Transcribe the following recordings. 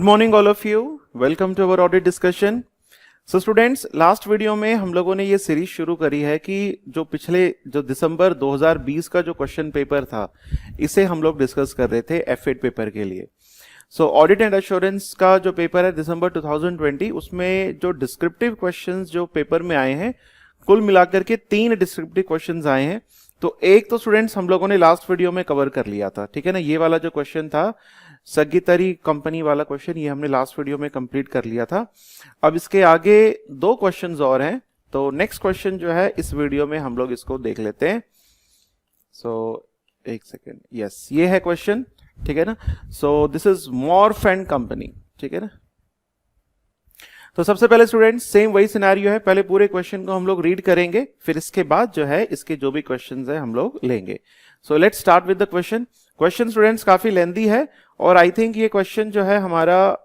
Good morning all of you, welcome to our audit discussion. So students, last video में हम लोगों ने ये सीरीज शुरू करी है कि जो दिसंबर 2020 का जो क्वेश्चन पेपर था, इसे हम लोग डिस्कस कर रहे थे F8 पेपर के लिए। सो ऑडिट एंड एश्योरेंस का जो पेपर है दिसंबर 2020, उसमें जो डिस्क्रिप्टिव क्वेश्चंस जो पेपर में आए हैं, कुल मिलाकर के 3 डिस्क्रिप्टिव क्वेश्चंस आए हैं। तो एक तो स्टूडेंट्स हम लोगों ने लास्ट वीडियो में कवर कर लिया था, ठीक है ना। ये वाला जो क्वेश्चन था सगितरी कंपनी वाला क्वेश्चन, ये हमने लास्ट वीडियो में कंप्लीट कर लिया था। अब इसके आगे 2 क्वेश्चंस और हैं, तो नेक्स्ट क्वेश्चन जो है इस वीडियो में हम लोग इसको देख लेते हैं। एक सेकेंड, यस, ये है क्वेश्चन, ठीक है ना। सो this is morph and company, ठीक है ना। तो सबसे पहले स्टूडेंट्स सेम वही सिनेरियो है, पहले पूरे क्वेश्चन को हम लोग रीड करेंगे, फिर इसके बाद जो है इसके जो भी क्वेश्चंस है हम लोग लेंगे। So let's start with the question. Question students काफी लेंथी है और आई थिंक ये क्वेश्चन जो है हमारा,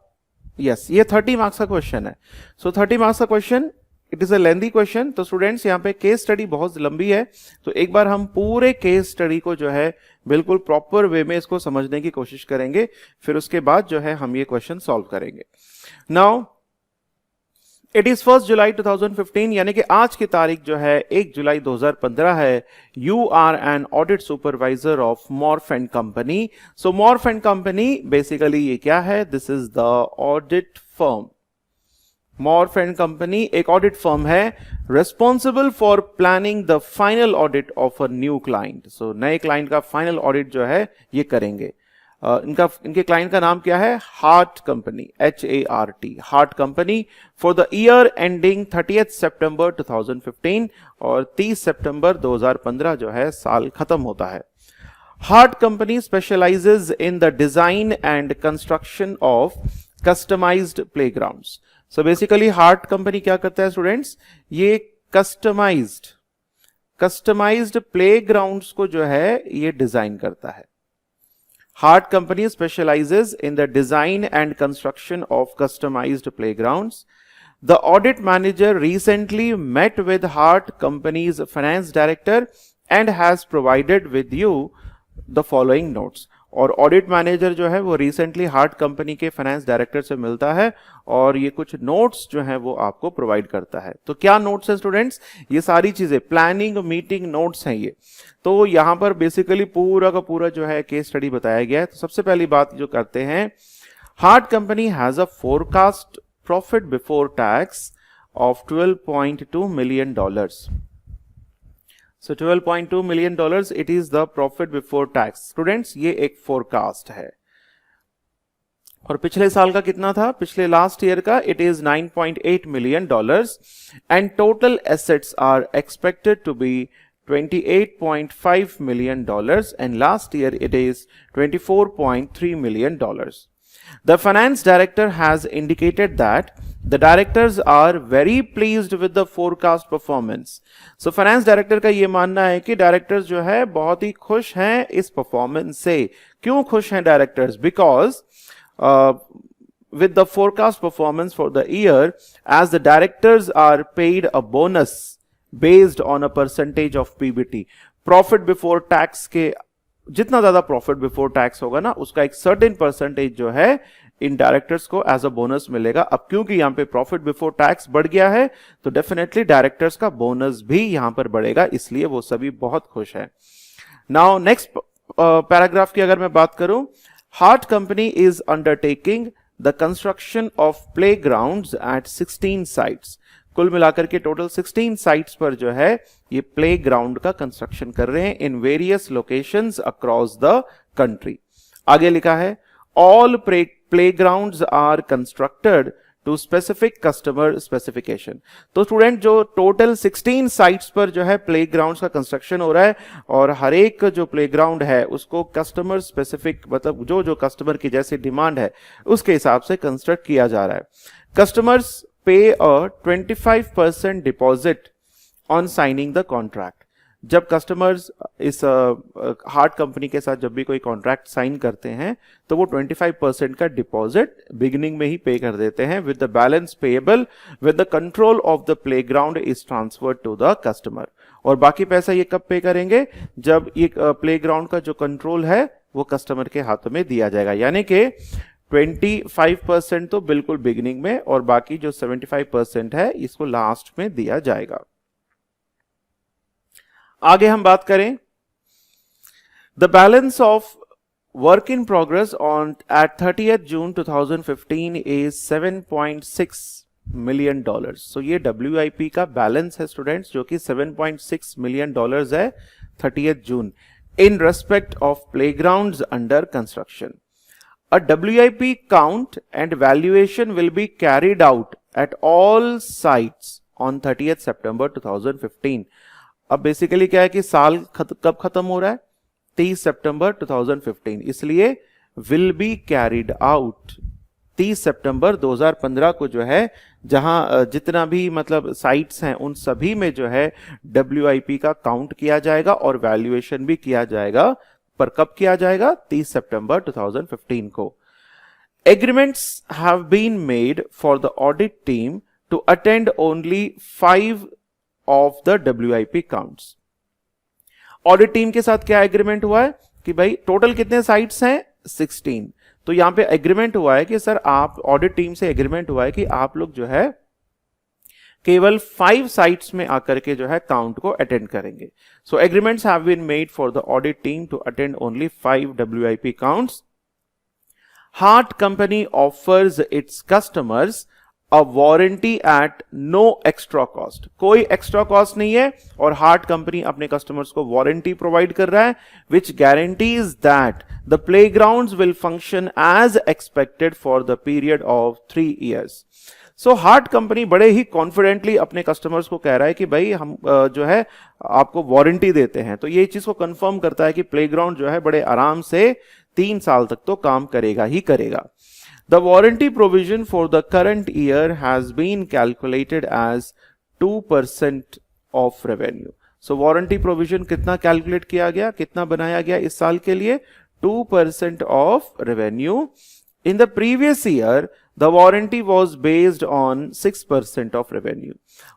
यस, ये 30 मार्क्स का क्वेश्चन है। सो 30 मार्क्स का question, it is a lengthy question. तो स्टूडेंट्स यहाँ पे केस स्टडी बहुत लंबी है, तो एक बार हम पूरे केस स्टडी को जो है बिल्कुल प्रॉपर वे में इसको समझने की कोशिश करेंगे, फिर उसके बाद जो है हम ये क्वेश्चन सॉल्व करेंगे। नाउ इट इज 1 जुलाई 2015, यानी कि आज की तारीख जो है 1 जुलाई 2015 है। You are an audit supervisor of Morph and company. So Morph and company basically ये क्या है? This is the audit firm. Morph and company एक ऑडिट फर्म है, responsible for planning the final audit of a new client. So नए client का final audit जो है ये करेंगे। इनके क्लाइंट का नाम क्या है? Hart company, HART, heart company, for the year ending 30 सितंबर 2015, और 30 सितंबर 2015 जो है साल खत्म होता है। Hart company specialises in the design and construction of customised playgrounds. So basically Hart company क्या करता है स्टूडेंट्स? ये कस्टमाइज्ड प्लेग्राउंड्स को जो है ये डिजाइन करता है। Hart Company specializes in the design and construction of customized playgrounds. The audit manager recently met with Hart Company's finance director and has provided with you the following notes. और audit manager जो है वो recently heart company के finance director से मिलता है और ये कुछ नोट्स जो है वो आपको प्रोवाइड करता है। तो क्या नोट्स है स्टूडेंट्स? ये सारी चीजें प्लानिंग मीटिंग नोट्स हैं ये। तो यहां पर बेसिकली पूरा का पूरा जो है केस स्टडी बताया गया है। तो सबसे पहली बात जो करते हैं, heart company has a forecast profit before tax of $12.2 million. So $12.2 million, it is the profit before tax. Students, ये एक forecast है। और पिछले साल का कितना था? पिछले लास्ट ईयर का it is $9.8 million, and total assets are expected to be $28.5 million, and last year it is $24.3 million. The finance director has indicated that the directors are very pleased with the forecast performance. So finance director का ये मानना है कि directors जो है बहुत ही खुश हैं इस performance से। क्यों खुश हैं directors? Because with the forecast performance for the year, as the directors are paid a bonus based on a percentage of PBT. Profit before tax के जितना ज्यादा प्रॉफिट बिफोर टैक्स होगा ना, उसका एक सर्टेन परसेंटेज जो है इन डायरेक्टर्स को एज अ बोनस मिलेगा। अब क्योंकि यहां पे प्रॉफिट बिफोर टैक्स बढ़ गया है, तो डेफिनेटली डायरेक्टर्स का बोनस भी यहां पर बढ़ेगा, इसलिए वो सभी बहुत खुश है। नाउ नेक्स्ट पैराग्राफ की अगर मैं बात करूं, heart company is undertaking the construction of play ground eight 16 sites. कुल मिलाकर के टोटल 16 साइट्स पर जो है ये प्ले ग्राउंड का कंस्ट्रक्शन कर रहे हैं in various locations across the country. आगे लिखा है, all playgrounds are constructed to specific customer specification. तो स्टूडेंट, जो टोटल 16 साइट्स पर जो है प्ले ग्राउंड का कंस्ट्रक्शन हो रहा है, और हर एक जो प्ले ग्राउंड है उसको कस्टमर स्पेसिफिक, मतलब जो कस्टमर की जैसी डिमांड है उसके हिसाब से कंस्ट्रक्ट किया जा रहा है। Customers pay a 25% deposit on signing the contract. जब कस्टमर्स इस हार्ट कंपनी के साथ जब भी कोई कॉन्ट्रैक्ट साइन करते हैं तो वो 25% का डिपॉजिट बिगिनिंग में ही पे कर देते हैं, with the balance payable with the control of the playground is transferred to the customer. और बाकी पैसा ये कब पे करेंगे? जब ये प्लेग्राउंड का जो कंट्रोल है वो कस्टमर के हाथों में दिया जाएगा, यानी कि 25% तो बिल्कुल बिगिनिंग में और बाकी जो 75% है इसको लास्ट में दिया जाएगा। आगे हम बात करें, the balance of work in progress on at 30th June 2015 is $7.6 million। सो ये WIP का बैलेंस है स्टूडेंट्स, जो कि $7.6 million है 30th June in respect of playgrounds under construction. A WIP count and valuation will be carried out at all sites on 30th September 2015। अब basically क्या है कि साल कब खत्म हो रहा है, 30 सितंबर 2015, इसलिए will be carried out 30 सितंबर 2015 को जो है, जहां जितना भी मतलब साइट्स हैं उन सभी में जो है WIP का काउंट किया जाएगा और वैल्यूएशन भी किया जाएगा, पर कब किया जाएगा, 30 सितंबर 2015 को। Agreements have been made for the audit team to attend only 5 of the WIP counts. Audit team के साथ क्या एग्रीमेंट हुआ है कि भाई टोटल कितने साइट्स हैं, 16। तो यहां पे एग्रीमेंट हुआ है कि सर आप, ऑडिट टीम से एग्रीमेंट हुआ है कि आप लोग जो है केवल 5 साइट्स में आकर के जो है काउंट को अटेंड करेंगे। So agreements have been made for the audit team to attend only 5 WIP counts. Hart company offers its customers a warranty at no extra cost. कोई एक्स्ट्रा कॉस्ट नहीं है और हार्ट कंपनी अपने customers को warranty provide कर रहा है, which guarantees that the playgrounds will function as expected for the period of 3 years। So Hart company बड़े ही कॉन्फिडेंटली अपने कस्टमर्स को कह रहा है कि भाई हम जो है आपको वारंटी देते हैं। तो ये चीज को कंफर्म करता है कि प्लेग्राउंड जो है बड़े आराम से 3 साल तक तो काम करेगा ही करेगा। The warranty provision for the current year has been calculated as 2% of revenue। So warranty provision कितना calculate किया गया, कितना बनाया गया इस साल के लिए, 2% of revenue। In the previous year, the warranty was based on 6% of revenue।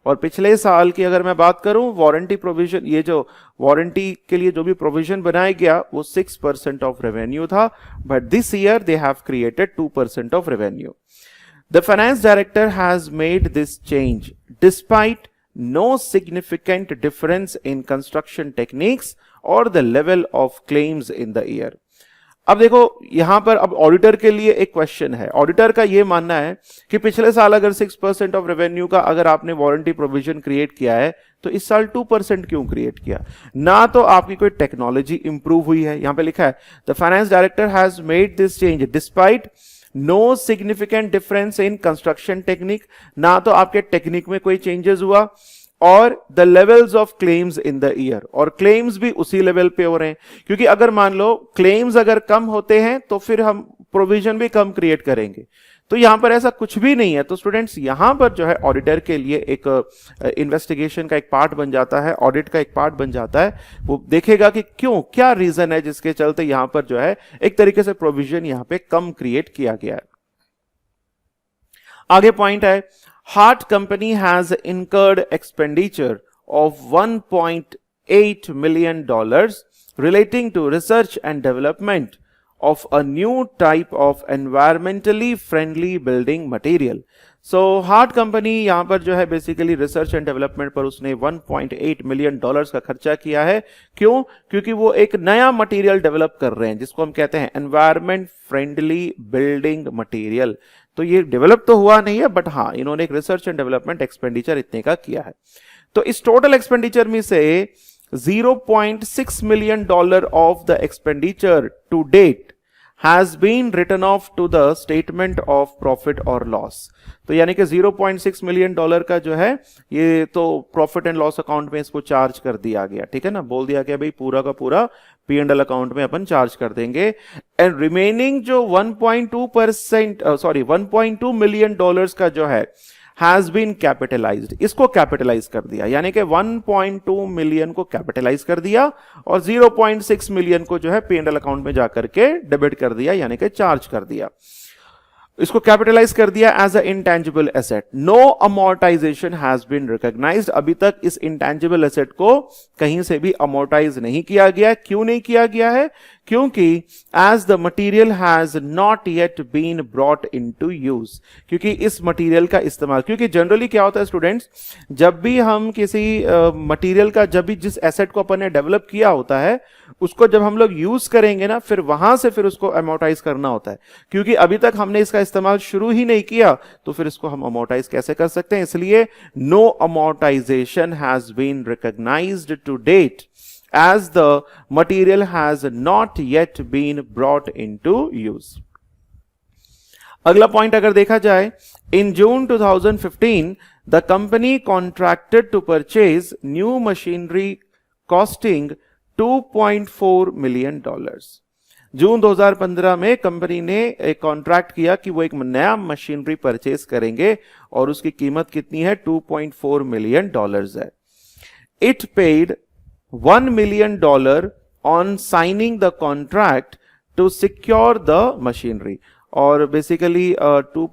और पिछले साल की अगर मैं बात करूं, वारंटी प्रोविजन, ये जो वारंटी के लिए जो भी प्रोविजन बनाया गया वो 6% ऑफ रेवेन्यू था, but this year they have created 2% of revenue. The finance director has made this change despite no significant difference in construction techniques और the level of claims in the year. अब देखो यहां पर अब auditor के लिए एक क्वेश्चन है। ऑडिटर का यह मानना है कि पिछले साल अगर 6% ऑफ रेवेन्यू का अगर आपने वारंटी प्रोविजन क्रिएट किया है तो इस साल 2% क्यों क्रिएट किया? ना तो आपकी कोई टेक्नोलॉजी इंप्रूव हुई है, यहां पे लिखा है the finance director has made this change despite no significant difference in construction technique, ना तो आपके टेक्निक में कोई चेंजेस हुआ, और the levels of claims in the year, और क्लेम्स भी उसी लेवल पे हो रहे हैं। क्योंकि अगर मान लो क्लेम्स अगर कम होते हैं तो फिर हम प्रोविजन भी कम क्रिएट करेंगे, तो यहां पर ऐसा कुछ भी नहीं है। तो स्टूडेंट्स यहां पर जो है ऑडिटर के लिए एक इन्वेस्टिगेशन का एक पार्ट बन जाता है, ऑडिट का एक पार्ट बन जाता है। वो देखेगा कि क्यों, क्या रीजन है जिसके चलते यहां पर जो है एक तरीके से प्रोविजन यहां पे कम क्रिएट किया गया है। आगे पॉइंट है, Hart company has incurred expenditure of $1.8 million relating to research and development of a new type of environmentally friendly building material। So Hart company यहां पर जो है बेसिकली रिसर्च एंड डेवलपमेंट पर उसने $1.8 million का खर्चा किया है। क्यों? क्योंकि वो एक नया मटेरियल डेवलप कर रहे हैं जिसको हम कहते हैं एनवायरमेंट फ्रेंडली बिल्डिंग मटेरियल। तो ये डेवलप तो हुआ नहीं है, बट हाँ इन्होंने एक रिसर्च एंड डेवलपमेंट एक्सपेंडिचर इतने का किया है। तो इस टोटल एक्सपेंडिचर में से $0.6 million of the expenditure to date has been written off to the statement of profit और लॉस। तो यानी कि $0.6 million का जो है ये तो प्रॉफिट एंड लॉस अकाउंट में इसको चार्ज कर दिया गया, ठीक है ना, बोल दिया गया भाई पूरा का पूरा P&L अकाउंट में अपन चार्ज कर देंगे। एंड रिमेनिंग जो 1.2 मिलियन डॉलर्स का जो है हैज बीन कैपिटलाइज्ड, इसको कैपिटलाइज कर दिया, यानी कि 1.2 मिलियन को कैपिटलाइज कर दिया और 0.6 मिलियन को जो है P&L अकाउंट में जाकर के डेबिट कर दिया, यानी कि चार्ज कर दिया। इसको कैपिटलाइज कर दिया as a intangible asset. No amortisation has been recognised. अभी तक इस इंटेंजिबल एसेट को कहीं से भी अमोर्टाइज नहीं किया गया. क्यों नहीं किया गया है? क्योंकि as the material has not yet been brought into use. क्योंकि इस मटीरियल का इस्तेमाल, क्योंकि जनरली क्या होता है स्टूडेंट्स, जब भी हम किसी मटीरियल का, जब भी जिस एसेट को अपन ने डेवलप किया होता है उसको जब हम लोग यूज करेंगे ना, फिर वहां से फिर उसको अमोर्टाइज करना होता है. क्योंकि अभी तक हमने इसका इस्तेमाल शुरू ही नहीं किया तो फिर इसको हम अमोर्टाइज कैसे कर सकते हैं? इसलिए no amortisation has been recognised to date as the material has not yet been brought into use. अगला पॉइंट अगर देखा जाए, in June 2015 the company contracted to purchase new machinery costing $2.4 million. जून 2015 में कंपनी ने एक कॉन्ट्रैक्ट किया कि वो एक नया मशीनरी परचेज करेंगे और उसकी कीमत कितनी है? $2.4 मिलियन है. It paid $1 million on signing the contract to secure the machinery. और बेसिकली 2.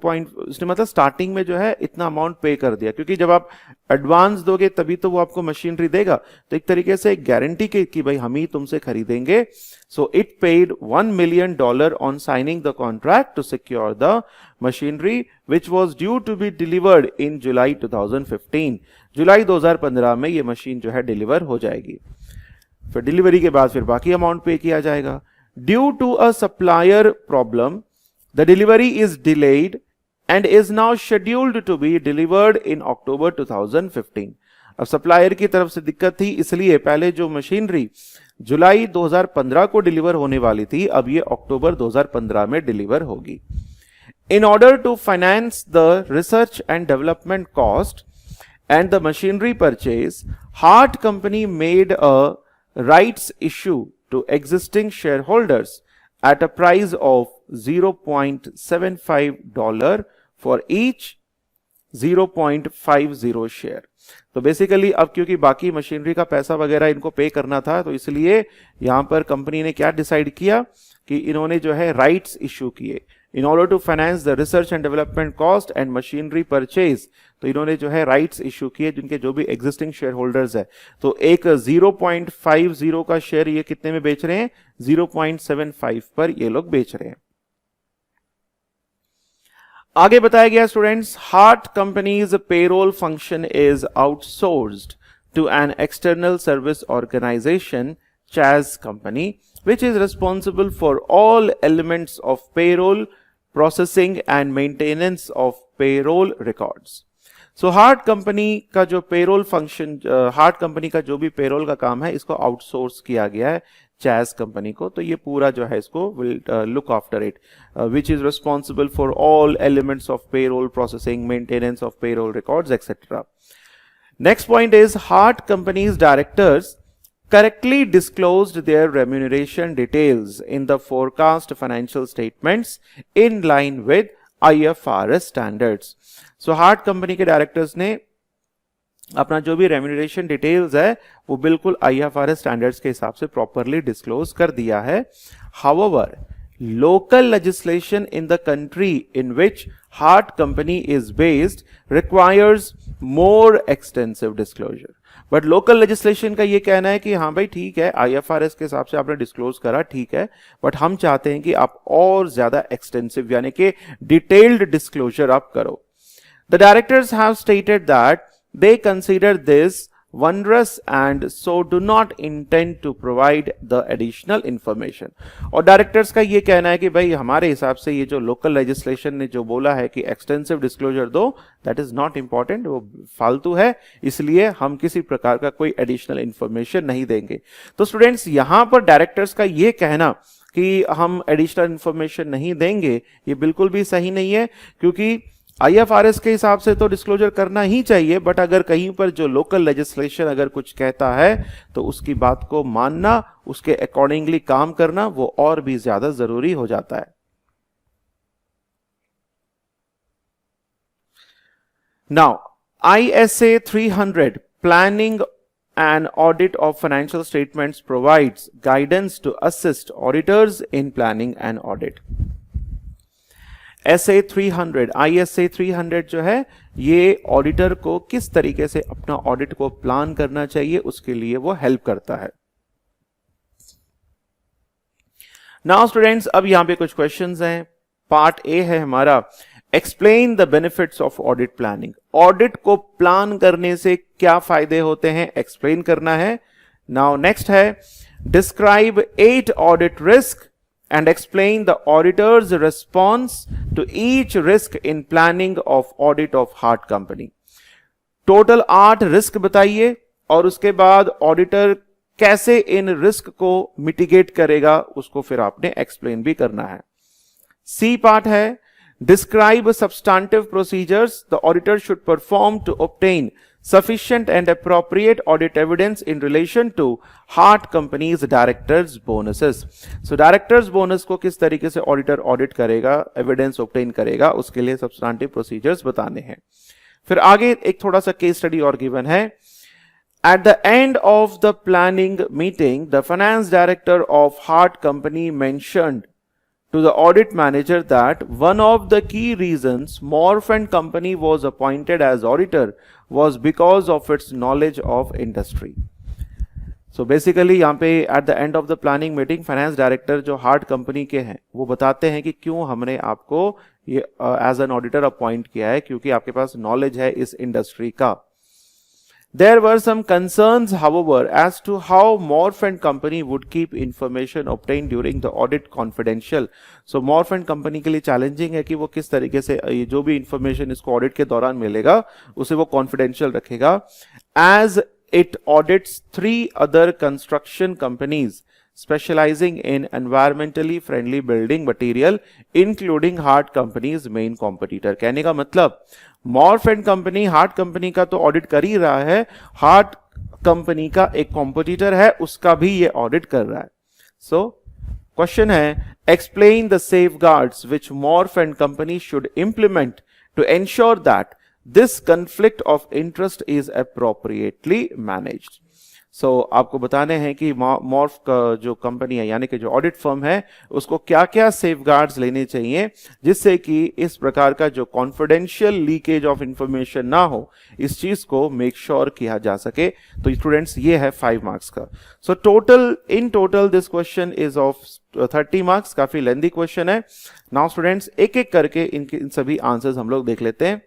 उसने मतलब स्टार्टिंग में जो है इतना अमाउंट पे कर दिया, क्योंकि जब आप एडवांस दोगे तभी तो वो आपको मशीनरी देगा. तो एक तरीके से एक गारंटी कि भाई हम ही तुमसे खरीदेंगे. So it paid $1 million on signing the contract to secure the machinery which was due to be delivered in July 2015. जुलाई 2015 में ये मशीन जो है डिलीवर हो जाएगी. फिर डिलीवरी के बाद फिर बाकी अमाउंट पे किया जाएगा. Due to a supplier problem the delivery is delayed and is now scheduled to be delivered in October 2015. अब सप्लायर की तरफ से दिक्कत थी, इसलिए पहले जो मशीनरी जुलाई 2015 को डिलीवर होने वाली थी, अब ये अक्टूबर 2015 में डिलीवर होगी. In order to finance the research and development cost and the machinery purchase, Hart Company made a rights issue to existing shareholders at a price of $0.75 for each 0.50 share. तो basically अब क्योंकि बाकी machinery का पैसा वगैरह इनको पे करना था, तो इसलिए यहां पर कंपनी ने क्या डिसाइड किया कि इन्होंने जो है राइट्स इशू किए in order to finance the research and development cost and machinery purchase. तो इन्होंने जो है राइट्स इशू किए जिनके जो भी एग्जिस्टिंग शेयर होल्डर्स है. तो एक 0.50 का शेयर ये कितने में बेच रहे हैं? 0.75 पर ये लोग बेच रहे हैं. आगे बताया गया students, Hart company's payroll function is outsourced to an external service organisation, Chaz company, which is responsible for all elements of payroll processing and maintenance of payroll records. So heart company का जो payroll function, heart company का जो भी payroll का काम है, इसको outsource किया गया है चैज कंपनी को. तो ये पूरा जो है इसको will look after it, which is responsible for all elements of payroll processing, maintenance of payroll records etcetera. Next point is heart companies directors correctly disclosed their remuneration details in the forecast financial statements in line with IFRS standards. So heart company के directors ने अपना जो भी remuneration details है वो बिल्कुल IFRS standards के हिसाब से प्रॉपरली डिस्क्लोज कर दिया है. However, local legislation in the country in which Hart company is based requires more extensive disclosure. But local legislation का ये कहना है कि हाँ भाई ठीक है, IFRS के हिसाब से आपने डिस्क्लोज करा, ठीक है, बट हम चाहते हैं कि आप और ज्यादा एक्सटेंसिव यानी कि डिटेल्ड डिस्क्लोजर आप करो. The directors have stated that they consider this wondrous and so do not intend to provide the additional information. और डायरेक्टर्स का ये कहना है कि भाई हमारे हिसाब से ये जो लोकल लेजिस्लेशन ने जो बोला है कि एक्सटेंसिव डिस्क्लोजर दो, दैट इज नॉट इंपॉर्टेंट, वो फालतू है, इसलिए हम किसी प्रकार का कोई एडिशनल इंफॉर्मेशन नहीं देंगे. तो स्टूडेंट्स यहां पर डायरेक्टर्स का ये कहना कि हम एडिशनल इंफॉर्मेशन नहीं देंगे, ये बिल्कुल भी सही नहीं है, क्योंकि IFRS के हिसाब से तो डिस्क्लोजर करना ही चाहिए, बट अगर कहीं पर जो लोकल लेजिस्लेशन अगर कुछ कहता है तो उसकी बात को मानना, उसके अकॉर्डिंगली काम करना वो और भी ज्यादा जरूरी हो जाता है. Now ISA 300 planning and audit of financial statements provides guidance to assist auditors in planning and audit. SA 300, ISA 300 जो है ये ऑडिटर को किस तरीके से अपना ऑडिट को प्लान करना चाहिए उसके लिए वो हेल्प करता है। नाउ स्टूडेंट्स, अब यहां पे कुछ क्वेश्चंस हैं। पार्ट ए है हमारा, explain the benefits of audit planning. Audit को प्लान करने से क्या फायदे होते हैं, एक्सप्लेन करना है। नाउ नेक्स्ट है, describe 8 audit risk and explain the auditor's response to each risk in planning of audit of hard company. Total 8 risk बताइए और उसके बाद ऑडिटर कैसे इन रिस्क को मिटिगेट करेगा उसको फिर आपने एक्सप्लेन भी करना है। सी पार्ट है, describe substantive procedures the auditor should perform to obtain sufficient and appropriate audit evidence in relation to heart companies directors bonuses. So directors bonus को किस तरीके से ऑडिटर ऑडिट करेगा, एविडेंस ऑब्टेन करेगा, उसके लिए सब्सटेंटिव प्रोसीजर्स बताने हैं। फिर आगे एक थोड़ा सा केस स्टडी और गिवन है। At the end of the planning meeting, the finance director of heart company mentioned to the audit manager that one of the key reasons Morf and Company was appointed as auditor was because of its knowledge of industry. So basically यहाँ पे at the end of the planning meeting finance director जो heart company के हैं वो बताते हैं कि क्यों हमने आपको ये एज एन ऑडिटर अपॉइंट किया है, क्योंकि आपके पास नॉलेज है इस इंडस्ट्री का। There were some concerns, however, as to how Morf and Company would keep information obtained during the audit confidential. So Morf and Company के लिए challenging है कि वो किस तरीके से ये जो भी information इसको ऑडिट के दौरान मिलेगा उसे वो confidential रखेगा। As it audits 3 other construction companies specializing in environmentally friendly building material, including Hart Company's main competitor. कहने का मतलब morph and company Hart company का तो ऑडिट कर ही रहा है, हार्ट कंपनी का एक कॉम्पिटिटर है उसका भी ये ऑडिट कर रहा है। सो क्वेश्चन है, explain the safeguards which Morph and company should implement to ensure that this conflict of interest is appropriately managed. So आपको बताने हैं कि मॉर्फ का जो कंपनी है यानी कि जो ऑडिट फर्म है उसको क्या क्या सेफगार्ड्स लेने चाहिए जिससे कि इस प्रकार का जो कॉन्फिडेंशियल लीकेज ऑफ इंफॉर्मेशन ना हो, इस चीज को मेक श्योर किया जा सके। तो स्टूडेंट्स ये है 5 मार्क्स का। So in total this question is of 30 marks, काफी लेंथी क्वेश्चन है। नाउ स्टूडेंट्स एक एक करके इन सभी आंसर्स हम लोग देख लेते हैं।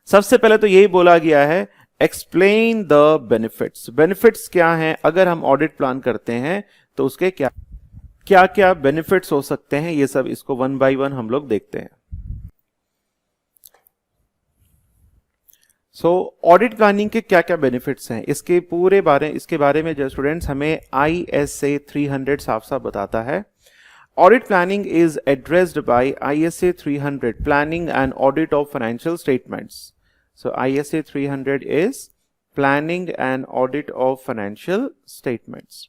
सबसे पहले तो यही बोला गया है, एक्सप्लेन द बेनिफिट्स। बेनिफिट्स क्या हैं, अगर हम ऑडिट प्लान करते हैं तो उसके क्या क्या क्या बेनिफिट्स हो सकते हैं, ये सब इसको 1 बाय 1 हम लोग देखते हैं। सो ऑडिट प्लानिंग के क्या क्या बेनिफिट्स हैं इसके बारे में जो स्टूडेंट्स हमें ISA 300 साफ साफ बताता है। Audit planning is addressed by ISA 300, Planning and Audit of Financial Statements. So ISA 300 is Planning and Audit of Financial Statements.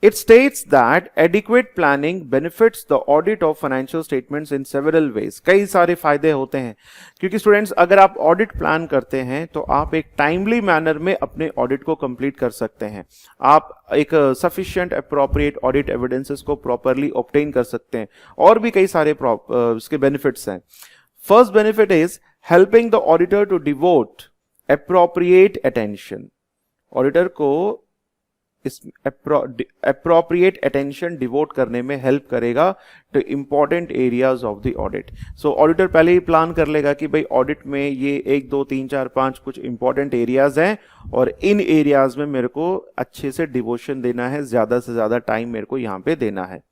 It states that adequate planning benefits the audit of financial statements in several ways. कई सारे फायदे होते हैं क्योंकि students अगर आप audit plan करते हैं तो आप एक टाइमली मैनर में अपने ऑडिट को कंप्लीट कर सकते हैं। आप एक सफिशिएंट अप्रोप्रिएट ऑडिट एविडेंसेस को प्रॉपरली ऑब्टेन कर सकते हैं और भी कई सारे इसके बेनिफिट्स हैं। First benefit is helping the auditor to devote appropriate attention. Auditor को इस अप्रोप्रिएट अटेंशन डिवोट करने में हेल्प करेगा to important areas of the audit. So auditor पहले ही प्लान कर लेगा कि भाई ऑडिट में ये 1 2 3 4 5 कुछ इंपॉर्टेंट एरियाज हैं और इन एरियाज में मेरे को अच्छे से डिवोशन देना है, ज्यादा से ज्यादा टाइम मेरे को यहां पे देना है।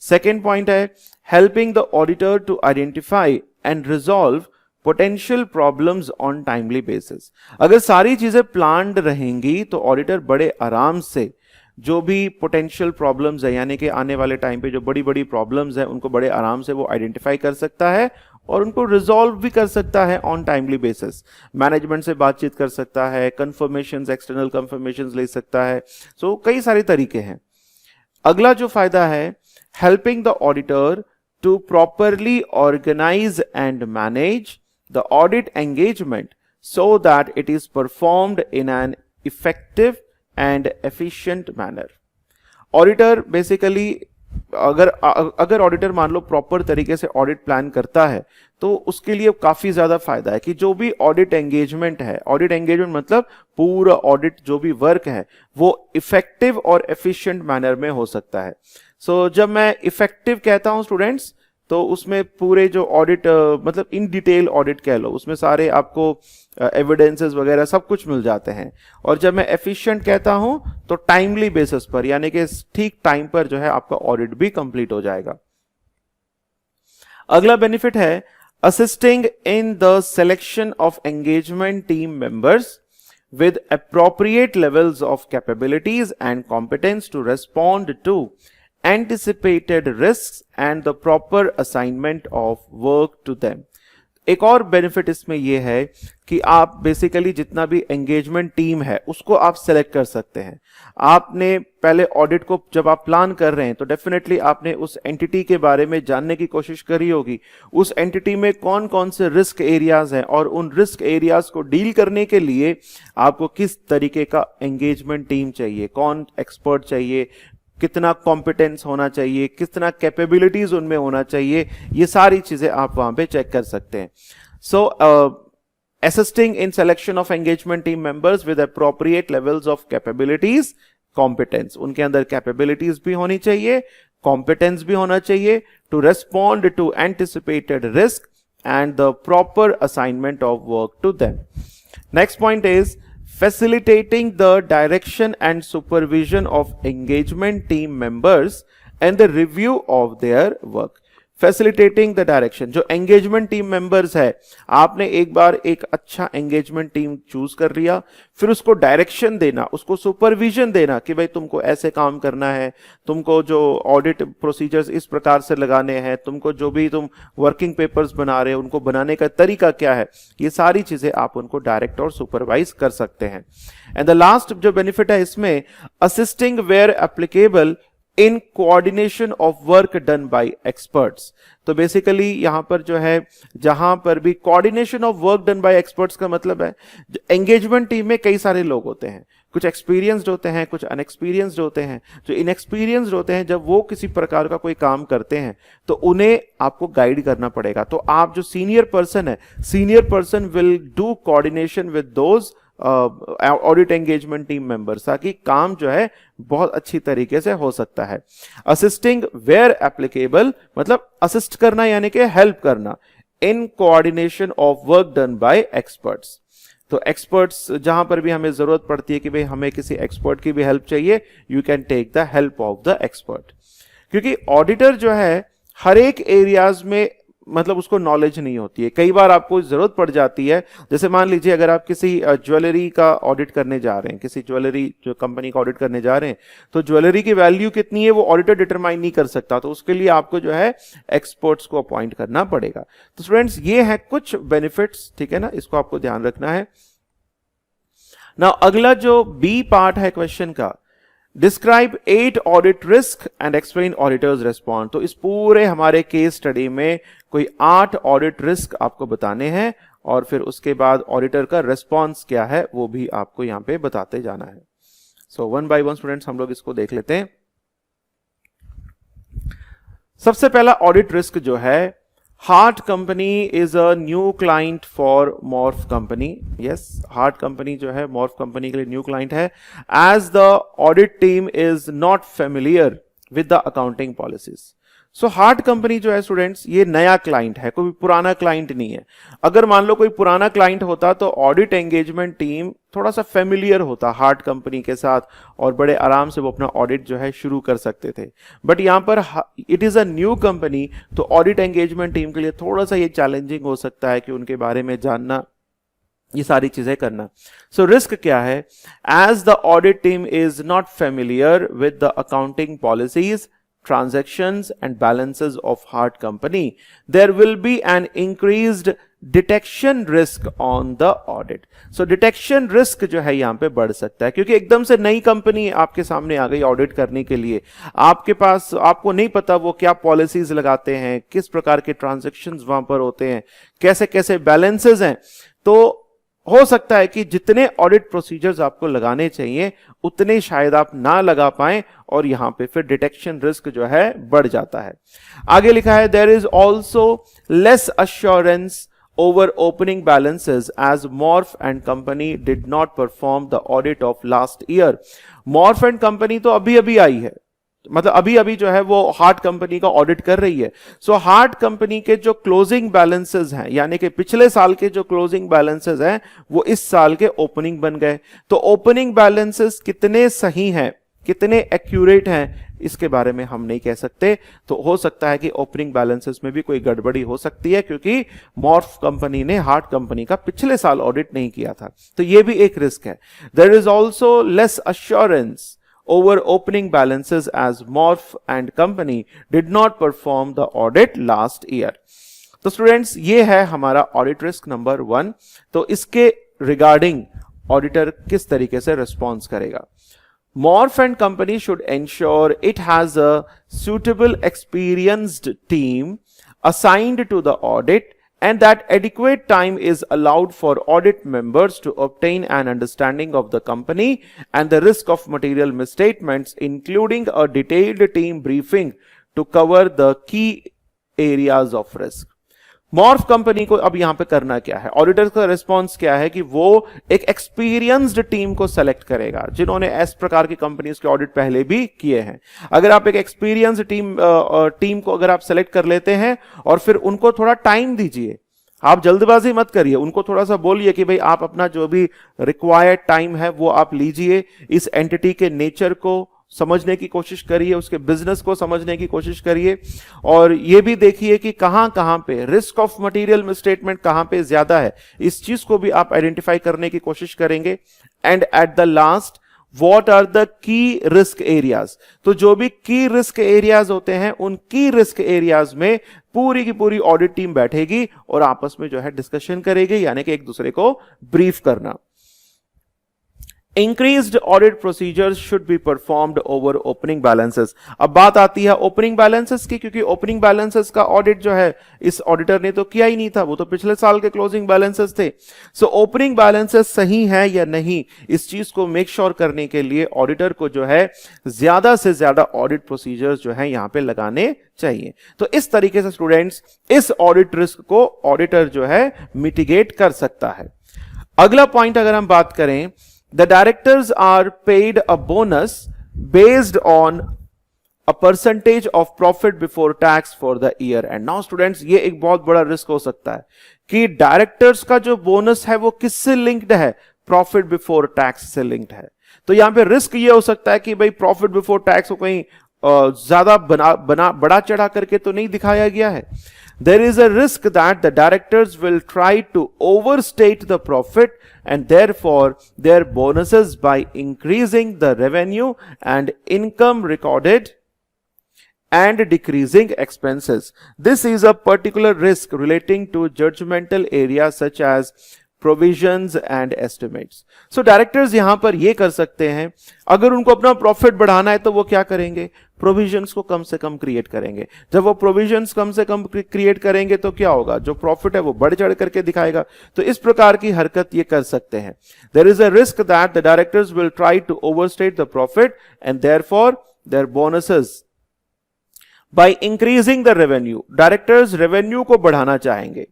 सेकेंड पॉइंट है helping the auditor to identify and resolve potential problems on timely basis. अगर सारी चीजें प्लान्ड रहेंगी तो ऑडिटर बड़े आराम से जो भी पोटेंशियल प्रॉब्लम्स है यानी कि आने वाले टाइम पे जो बड़ी बड़ी प्रॉब्लम्स है उनको बड़े आराम से वो आइडेंटिफाई कर सकता है और उनको रिजॉल्व भी कर सकता है ऑन टाइमली बेसिस। मैनेजमेंट से बातचीत कर सकता है, कंफर्मेशंस, एक्सटर्नल कंफर्मेशंस ले सकता है। सो कई सारे तरीके हैं। अगला जो फायदा है helping the auditor to properly organise and manage the audit engagement so that it is performed in an effective and efficient manner. Auditor basically अगर ऑडिटर मान लो प्रॉपर तरीके से ऑडिट प्लान करता है तो उसके लिए काफी ज्यादा फायदा है कि जो भी ऑडिट एंगेजमेंट है, ऑडिट एंगेजमेंट मतलब पूरा ऑडिट जो भी वर्क है वो इफेक्टिव और एफिशिएंट मैनर में हो सकता है। सो जब मैं इफेक्टिव कहता हूं स्टूडेंट्स, तो उसमें पूरे जो ऑडिट मतलब इन डिटेल ऑडिट कह लो, उसमें सारे आपको एविडेंसेस वगैरह सब कुछ मिल जाते हैं। और जब मैं एफिशिएंट कहता हूं तो टाइमली बेसिस पर, यानी कि ठीक टाइम पर जो है आपका ऑडिट भी कंप्लीट हो जाएगा। अगला बेनिफिट है assisting in the selection of engagement team members with appropriate levels of capabilities and competence to respond to anticipated risks and the proper assignment of work to them। एक और benefit इसमें यह है कि आप बेसिकली जितना भी एंगेजमेंट टीम है उसको आप सेलेक्ट कर सकते हैं। आपने पहले ऑडिट को जब आप प्लान कर रहे हैं तो डेफिनेटली आपने उस एंटिटी के बारे में जानने की कोशिश करी होगी, उस एंटिटी में कौन कौन से रिस्क एरियाज हैं और उन रिस्क एरियाज को डील करने के लिए आपको किस तरीके का एंगेजमेंट टीम चाहिए, कौन एक्सपर्ट चाहिए, कितना कॉम्पिटेंस होना चाहिए, कितना कैपेबिलिटीज उनमें होना चाहिए, ये सारी चीजें आप वहां पे चेक कर सकते हैं। So assisting in selection of engagement team members with appropriate levels of capabilities, competence, उनके अंदर कैपेबिलिटीज भी होनी चाहिए, कॉम्पिटेंस भी होना चाहिए to respond to anticipated risk and the proper assignment of work to them. Next point is facilitating the direction and supervision of engagement team members and the review of their work। Facilitating the direction, जो engagement team members है, आपने एक बार एक अच्छा engagement team choose कर लिया, फिर उसको डायरेक्शन देना, उसको सुपरविजन देना कि भाई तुमको ऐसे काम करना है, तुमको जो ऑडिट प्रोसीजर्स इस प्रकार से लगाने हैं, तुमको जो भी तुम वर्किंग पेपर्स बना रहे हो उनको बनाने का तरीका क्या है, ये सारी चीजें आप उनको डायरेक्ट और सुपरवाइज कर सकते हैं। एंड द लास्ट जो बेनिफिट है इसमें, assisting where applicable in coordination of work done by experts. तो बेसिकली यहां पर जो है, जहां पर भी coordination of work done by experts का मतलब है, एंगेजमेंट टीम में कई सारे लोग होते हैं, कुछ एक्सपीरियंस्ड होते हैं, कुछ अनएक्सपीरियंस्ड होते हैं। जो इनएक्सपीरियंस्ड होते हैं, जब वो किसी प्रकार का कोई काम करते हैं तो उन्हें आपको गाइड करना पड़ेगा। तो आप जो सीनियर पर्सन है, senior person will do coordination with those audit engagement team members, ताकि काम जो है बहुत अच्छी तरीके से हो सकता है। असिस्टिंग वेयर एप्लीकेबल मतलब असिस्ट करना यानी कि हेल्प करना, इन coordination of work done by experts. तो एक्सपर्ट्स जहां पर भी हमें जरूरत पड़ती है कि भाई हमें किसी एक्सपर्ट की भी हेल्प चाहिए, you can take the help of the expert. क्योंकि ऑडिटर जो है हर एक एरियाज में मतलब उसको नॉलेज नहीं होती है, कई बार आपको जरूरत पड़ जाती है। जैसे मान लीजिए अगर आप किसी ज्वेलरी का ऑडिट करने जा रहे हैं, किसी ज्वेलरी जो कंपनी का ऑडिट करने जा रहे हैं, तो ज्वेलरी की वैल्यू कितनी है वो ऑडिटर डिटरमाइन नहीं कर सकता, तो उसके लिए आपको जो है एक्सपर्ट्स को अपॉइंट करना पड़ेगा। तो स्टूडेंट्स ये है कुछ बेनिफिट्स, ठीक है ना, इसको आपको ध्यान रखना है। नाउ अगला जो बी पार्ट है क्वेश्चन का, describe 8 audit risk and explain auditors response. तो इस पूरे हमारे केस स्टडी में कोई 8 ऑडिट रिस्क आपको बताने हैं और फिर उसके बाद ऑडिटर का रिस्पॉन्स क्या है वो भी आपको यहां पे बताते जाना है। So one by one students हम लोग इसको देख लेते हैं। सबसे पहला ऑडिट रिस्क जो है, Hart company is a new client for Morph company. Yes, Hart company जो है मॉर्फ कंपनी के लिए न्यू क्लाइंट है। As the audit team is not familiar with the accounting policies. So Hart company जो है students, ये नया client है, कोई पुराना क्लाइंट नहीं है। अगर मान लो कोई पुराना क्लाइंट होता तो ऑडिट एंगेजमेंट टीम थोड़ा सा फेमिलियर होता हार्ट कंपनी के साथ और बड़े आराम से वो अपना ऑडिट जो है शुरू कर सकते थे। बट यहां पर it is a new company, तो ऑडिट एंगेजमेंट टीम के लिए थोड़ा सा ये चैलेंजिंग हो सकता है कि उनके बारे में जानना, ये सारी चीजें करना। सो रिस्क क्या है, as the audit team is not familiar with the accounting policies, transactions and balances of heart company, there will be an increased detection risk on the audit। so detection risk जो है यहां पे बढ़ सकता है, क्योंकि एकदम से नई कंपनी आपके सामने आ गई ऑडिट करने के लिए, आपके पास आपको नहीं पता वो क्या पॉलिसीज लगाते हैं, किस प्रकार के ट्रांजैक्शंस वहां पर होते हैं, कैसे कैसे बैलेंसेस हैं। तो हो सकता है कि जितने ऑडिट प्रोसीजर्स आपको लगाने चाहिए उतने शायद आप ना लगा पाएं और यहां पे फिर डिटेक्शन रिस्क जो है बढ़ जाता है। आगे लिखा है there is also less assurance over opening balances as Morph and company did not perform the audit of last year। Morph and company तो अभी अभी आई है, मतलब अभी अभी जो है वो हार्ट कंपनी का ऑडिट कर रही है। सो हार्ट कंपनी के जो क्लोजिंग बैलेंसेस हैं, यानी कि पिछले साल के जो क्लोजिंग बैलेंसेस हैं वो इस साल के ओपनिंग बन गए। तो ओपनिंग बैलेंसेस कितने सही हैं, कितने एक्यूरेट हैं, इसके बारे में हम नहीं कह सकते। तो हो सकता है कि ओपनिंग बैलेंसेस में भी कोई गड़बड़ी हो सकती है, क्योंकि मॉर्फ कंपनी ने हार्ट कंपनी का पिछले साल ऑडिट नहीं किया था। तो यह भी एक रिस्क है। There is also less assurance over opening balances as Morph and company did not perform the audit last year। तो स्टूडेंट्स ये है हमारा ऑडिट रिस्क नंबर 1। तो इसके रिगार्डिंग ऑडिटर किस तरीके से रिस्पॉन्स करेगा। Morph and company should ensure it has a suitable experienced team assigned to the audit and that adequate time is allowed for audit members to obtain an understanding of the company and the risk of material misstatements, including a detailed team briefing to cover the key areas of risk। Morph company को अब यहां पे करना क्या है, auditor का response क्या है कि वो एक एक्सपीरियंस्ड टीम को सेलेक्ट करेगा जिन्होंने इस प्रकार की कंपनीज के ऑडिट पहले भी किए हैं। अगर आप एक एक्सपीरियंस्ड टीम को अगर आप सेलेक्ट कर लेते हैं और फिर उनको थोड़ा टाइम दीजिए, आप जल्दबाजी मत करिए, उनको थोड़ा सा बोलिए कि भाई आप अपना जो भी रिक्वायर्ड टाइम है वो आप लीजिए, इस एंटिटी के नेचर को समझने की कोशिश करिए, उसके बिजनेस को समझने की कोशिश करिए और यह भी देखिए कि कहां पे रिस्क ऑफ मटेरियल मिसस्टेटमेंट कहां पे ज्यादा है, इस चीज को भी आप आइडेंटिफाई करने की कोशिश करेंगे। And at the last what are the key risk areas. तो जो भी की रिस्क एरियाज होते हैं उन की रिस्क एरियाज में पूरी की पूरी ऑडिट टीम बैठेगी और आपस में जो है डिस्कशन करेगी, यानी कि एक दूसरे को ब्रीफ करना। Increased audit procedures should be performed over opening balances। अब बात आती है ओपनिंग बैलेंसेस की, क्योंकि ओपनिंग बैलेंसेस का ऑडिट जो है इस ऑडिटर ने तो किया ही नहीं था, वो तो पिछले साल के क्लोजिंग बैलेंसेस थे। सो ओपनिंग बैलेंसेस सही है या नहीं, इस चीज को मेक श्योर करने के लिए ऑडिटर को जो है ज्यादा से ज्यादा ऑडिट प्रोसीजर्स जो है यहां पे लगाने चाहिए। तो इस तरीके से स्टूडेंट्स इस ऑडिट रिस्क को ऑडिटर जो है मिटिगेट कर सकता है। अगला पॉइंट अगर हम बात करें, the directors are paid a bonus based on a percentage of profit before tax for the year। and now students ये एक बहुत बड़ा रिस्क हो सकता है कि डायरेक्टर्स का जो बोनस है वो किससे लिंक्ड है, प्रॉफिट बिफोर टैक्स से लिंक्ड है। तो यहां पे रिस्क ये हो सकता है कि भाई प्रॉफिट बिफोर टैक्स को कहीं ज्यादा बड़ा चढ़ा करके तो नहीं दिखाया गया है। There is a risk that the directors will try to overstate the profit and therefore their bonuses by increasing the revenue and income recorded and decreasing expenses। This is a particular risk relating to judgmental areas such as provisions and estimates. So directors यहां पर ये कर सकते हैं, अगर उनको अपना profit बढ़ाना है तो वो क्या करेंगे, प्रोविजंस को कम से कम क्रिएट करेंगे। जब वो प्रोविजंस कम से कम क्रिएट करेंगे तो क्या होगा, जो प्रॉफिट है वो बढ़ चढ़ करके दिखाएगा। तो इस प्रकार की हरकत ये कर सकते हैं। There is a risk that the directors will try to overstate the profit and therefore their bonuses by increasing the revenue. Directors revenue को बढ़ाना चाहेंगे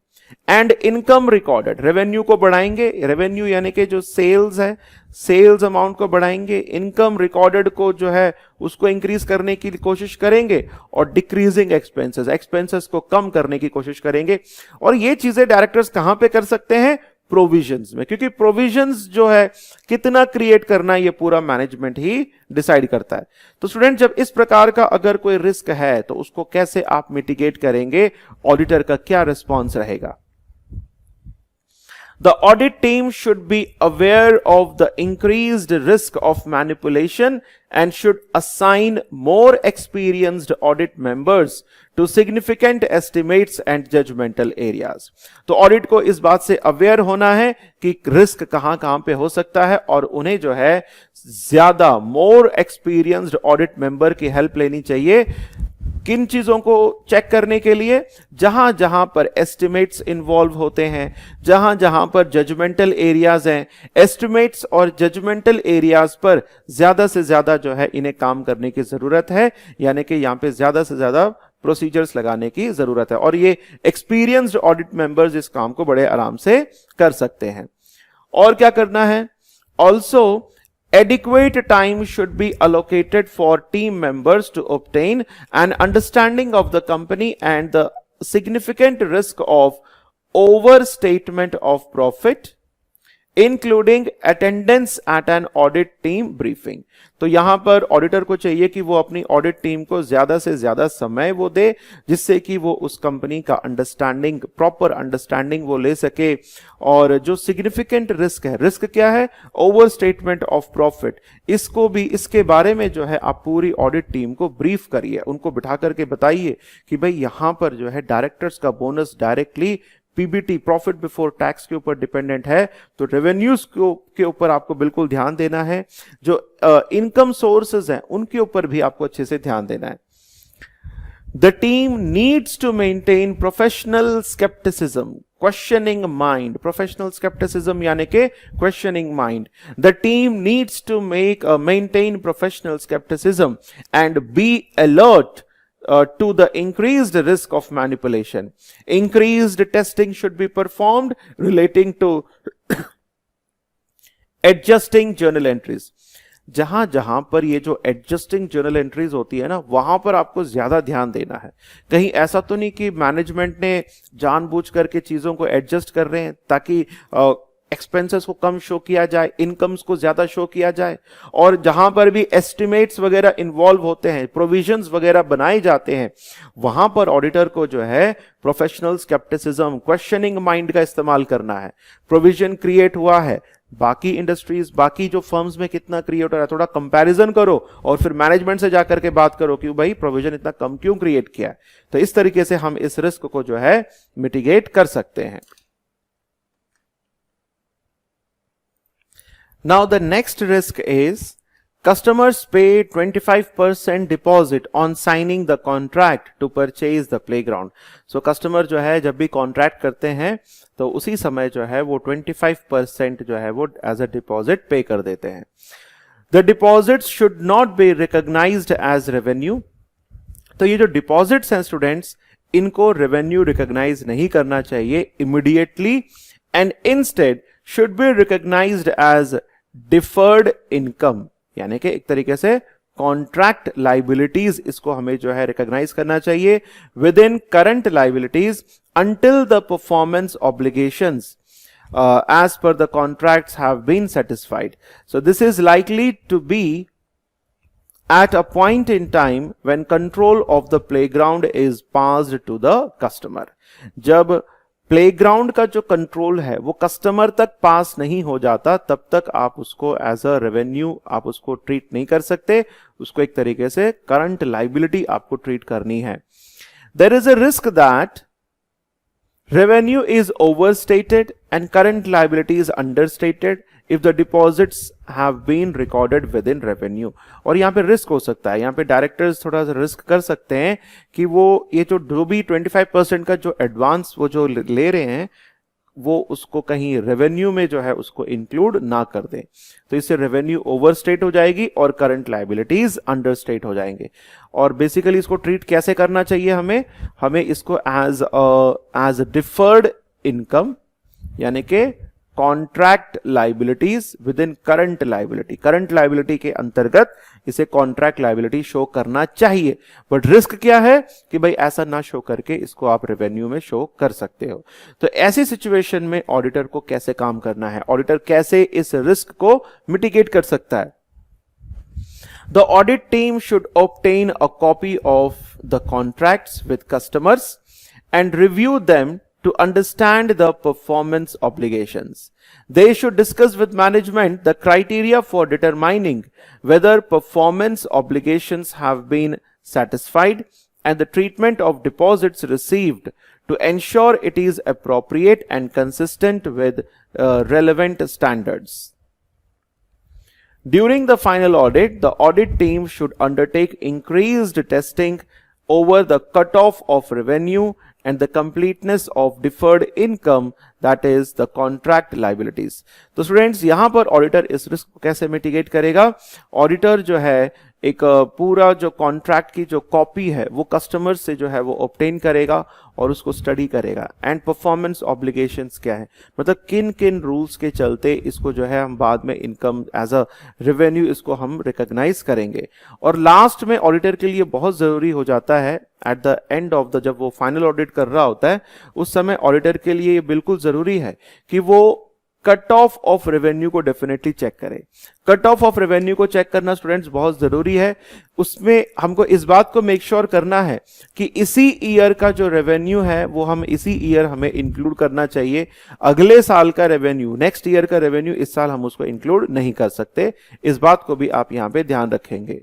एंड इनकम रिकॉर्डेड, रेवेन्यू को बढ़ाएंगे, रेवेन्यू यानी कि जो सेल्स है, सेल्स अमाउंट को बढ़ाएंगे, इनकम रिकॉर्डेड को जो है उसको इंक्रीज करने की कोशिश करेंगे और डिक्रीजिंग एक्सपेंसेस, एक्सपेंसेस को कम करने की कोशिश करेंगे। और ये चीजें डायरेक्टर्स कहां पे कर सकते हैं, प्रोविजंस में, क्योंकि प्रोविजंस जो है कितना क्रिएट करना ये पूरा मैनेजमेंट ही डिसाइड करता है। तो स्टूडेंट जब इस प्रकार का अगर कोई रिस्क है तो उसको कैसे आप मिटिगेट करेंगे, ऑडिटर का क्या रिस्पॉन्स रहेगा। The audit team should be aware of the increased risk of manipulation and should assign more experienced audit members to significant estimates and judgmental areas। तो ऑडिट को इस बात से अवेयर होना है कि रिस्क कहां पे हो सकता है और उन्हें जो है ज्यादा मोर एक्सपीरियंस्ड ऑडिट मेंबर की हेल्प लेनी चाहिए किन चीजों को चेक करने के लिए? जहां जहां पर एस्टिमेट्स इन्वॉल्व होते हैं, जहां जहां पर जजमेंटल एरियाज हैं, एस्टिमेट्स और जजमेंटल एरियाज पर ज्यादा से ज्यादा जो है इन्हें काम करने की जरूरत है, यानी कि यहां पे ज्यादा से ज्यादा प्रोसीजर्स लगाने की जरूरत है, और ये एक्सपीरियंस्ड ऑडिट मेंबर्स इस काम को बड़े आराम से कर सकते हैं। और क्या करना है? Also adequate time should be allocated for team members to obtain an understanding of the company and the significant risk of overstatement of profit, including attendance eight an audit team briefing. तो यहां पर auditor को चाहिए कि वो अपनी audit team को ज्यादा से ज्यादा समय वो दे, जिससे कि वो उस कंपनी का अंडरस्टैंडिंग, प्रॉपर अंडरस्टैंडिंग वो ले सके। और जो सिग्निफिकेंट रिस्क है, रिस्क क्या है? Over statement of profit. इसको भी, इसके बारे में जो है आप पूरी ऑडिट टीम को ब्रीफ करिए, उनको बिठा करके बताइए कि भाई यहां पर जो है डायरेक्टर्स का bonus directly PBT, profit before tax के ऊपर डिपेंडेंट है, तो रेवेन्यूज के ऊपर आपको बिल्कुल ध्यान देना है। जो इनकम सोर्सेज हैं उनके ऊपर भी आपको अच्छे से ध्यान देना है। The team needs to maintain professional scepticism, questioning mind. Professional scepticism यानी कि questioning mind. The team needs to maintain professional scepticism and be alert to the increased risk of manipulation. Increased testing should be performed relating to adjusting journal entries. जहां जहां पर ये जो adjusting journal entries होती है ना, वहां पर आपको ज्यादा ध्यान देना है। कहीं ऐसा तो नहीं कि मैनेजमेंट ने जानबूझ करके चीजों को एडजस्ट कर रहे हैं ताकि एक्सपेंसेस को कम शो किया जाए, इनकम्स को ज्यादा शो किया जाए। और जहां पर भी एस्टिमेट्स वगैरह इन्वॉल्व होते हैं, प्रोविजंस वगैरह बनाए जाते हैं, वहां पर ऑडिटर को जो है प्रोफेशनल स्केप्टिसिज्म, क्वेश्चनिंग माइंड का इस्तेमाल करना है। प्रोविजन क्रिएट हुआ है, बाकी इंडस्ट्रीज, बाकी जो फर्म्स में कितना क्रिएट हो रहा है, थोड़ा कंपैरिजन करो और फिर मैनेजमेंट से जाकर के बात करो कि भाई प्रोविजन इतना कम क्यों क्रिएट किया है। तो इस तरीके से हम इस रिस्क को जो है मिटिगेट कर सकते हैं। Now the next risk is customers pay 25% deposit on signing the contract to purchase the playground. So customer जो है जब भी contract करते हैं तो उसी समय जो है वो 25% जो है वो as a deposit pay कर देते हैं। The deposits should not be recognized as revenue. तो ये जो deposits हैं students, इनको revenue recognize नहीं करना चाहिए immediately and instead should be recognized as deferred income, यानी कि एक तरीके से कॉन्ट्रैक्ट लाइबिलिटीज, इसको हमें जो है रिकॉग्नाइज करना चाहिए with in current liabilities until the performance obligations as per the contracts have been satisfied. So this is likely to be at a point in time when control of the playground is passed to the customer. जब playground का जो control है वो customer तक पास नहीं हो जाता, तब तक आप उसको एज अ रेवेन्यू आप उसको ट्रीट नहीं कर सकते, उसको एक तरीके से करंट लाइबिलिटी आपको ट्रीट करनी है। There is a risk that revenue is overstated and current liability is understated if the deposits have been recorded within revenue. और यहाँ पे रिस्क हो सकता है, यहाँ पे डायरेक्टर्स थोड़ा सा रिस्क कर सकते हैं कि वो ये जो भी 25% का जो एडवांस वो जो ले रहे हैं वो उसको कहीं रेवेन्यू में जो है उसको इंक्लूड ना कर दें, तो इससे रेवेन्यू ओवरस्टेट हो जाएगी और करंट लायबिलिटीज अंडरस्टेट हो जाएंगे। और बेसिकली इसको ट्रीट कैसे करना चाहिए हमें इसको एज डिफर्ड इनकम, यानी कि contract liabilities with in current liability के अंतर्गत इसे कॉन्ट्रैक्ट लायबिलिटी शो करना चाहिए। बट रिस्क क्या है कि भाई ऐसा ना शो करके इसको आप रेवेन्यू में शो कर सकते हो। तो ऐसी सिचुएशन में ऑडिटर को कैसे काम करना है, ऑडिटर कैसे इस रिस्क को मिटिगेट कर सकता है? The audit team should obtain a copy of the contracts with customers and review them to understand the performance obligations. They should discuss with management the criteria for determining whether performance obligations have been satisfied and the treatment of deposits received to ensure it is appropriate and consistent with relevant standards. During the final audit, the audit team should undertake increased testing over the cutoff of revenue and the completeness of deferred income, that is the contract liabilities. तो students यहां पर auditor इस risk को कैसे mitigate करेगा? Auditor जो है एक पूरा जो कॉन्ट्रैक्ट की जो कॉपी है वो कस्टमर से जो है वो ऑब्टेन करेगा और उसको स्टडी करेगा। एंड परफॉर्मेंस ऑब्लिगेशंस क्या है, मतलब किन किन रूल्स के चलते इसको जो है हम बाद में इनकम एज अ रेवेन्यू इसको हम रिकॉग्नाइज करेंगे। और लास्ट में ऑडिटर के लिए बहुत जरूरी हो जाता है at the end of the, जब वो फाइनल ऑडिट कर रहा होता है उस समय ऑडिटर के लिए ये बिल्कुल जरूरी है कि वो कट ऑफ ऑफ रेवेन्यू को डेफिनेटली चेक करें। कट ऑफ ऑफ रेवेन्यू को चेक करना स्टूडेंट्स बहुत जरूरी है। उसमें हमको इस बात को मेक श्योर करना है कि इसी ईयर का जो रेवेन्यू है वो हम इसी ईयर हमें इंक्लूड करना चाहिए। अगले साल का रेवेन्यू, नेक्स्ट ईयर का रेवेन्यू इस साल हम उसको इंक्लूड नहीं कर सकते। इस बात को भी आप यहां पे ध्यान रखेंगे।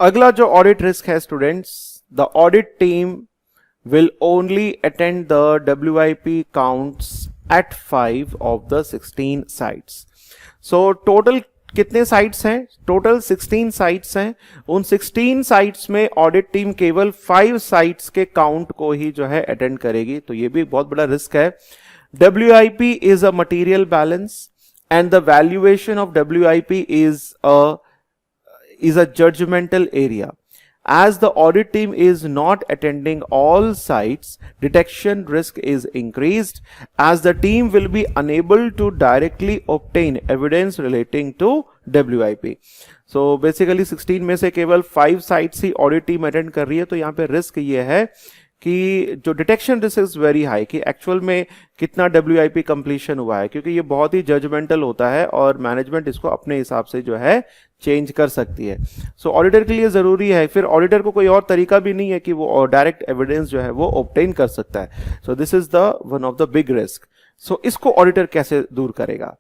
अगला जो ऑडिट रिस्क है students, the audit team will only attend the WIP counts at 5 of the 16 sites. So total कितने साइट्स हैं? टोटल 16 साइट्स हैं। उन 16 साइट्स में ऑडिट टीम केवल 5 साइट्स के काउंट को ही जो है अटेंड करेगी। तो ये भी बहुत बड़ा रिस्क है। WIP is a material balance and the valuation of WIP is a judgmental area. As the audit team is not attending all sites, detection risk is increased as the team will be unable to directly obtain evidence relating to WIP. So basically 16 में से केवल 5 sites ही audit team attend कर रही है। तो यहाँ पे risk ये है कि जो detection risk is very high कि एक्चुअल में कितना WIP कंप्लीशन हुआ है, क्योंकि ये बहुत ही जजमेंटल होता है और मैनेजमेंट इसको अपने हिसाब से जो है चेंज कर सकती है। सो ऑडिटर के लिए जरूरी है। फिर ऑडिटर को कोई और तरीका भी नहीं है कि वो डायरेक्ट एविडेंस जो है वो ऑब्टेन कर सकता है। So this is the one of the big risk. So इसको ऑडिटर कैसे दूर करेगा?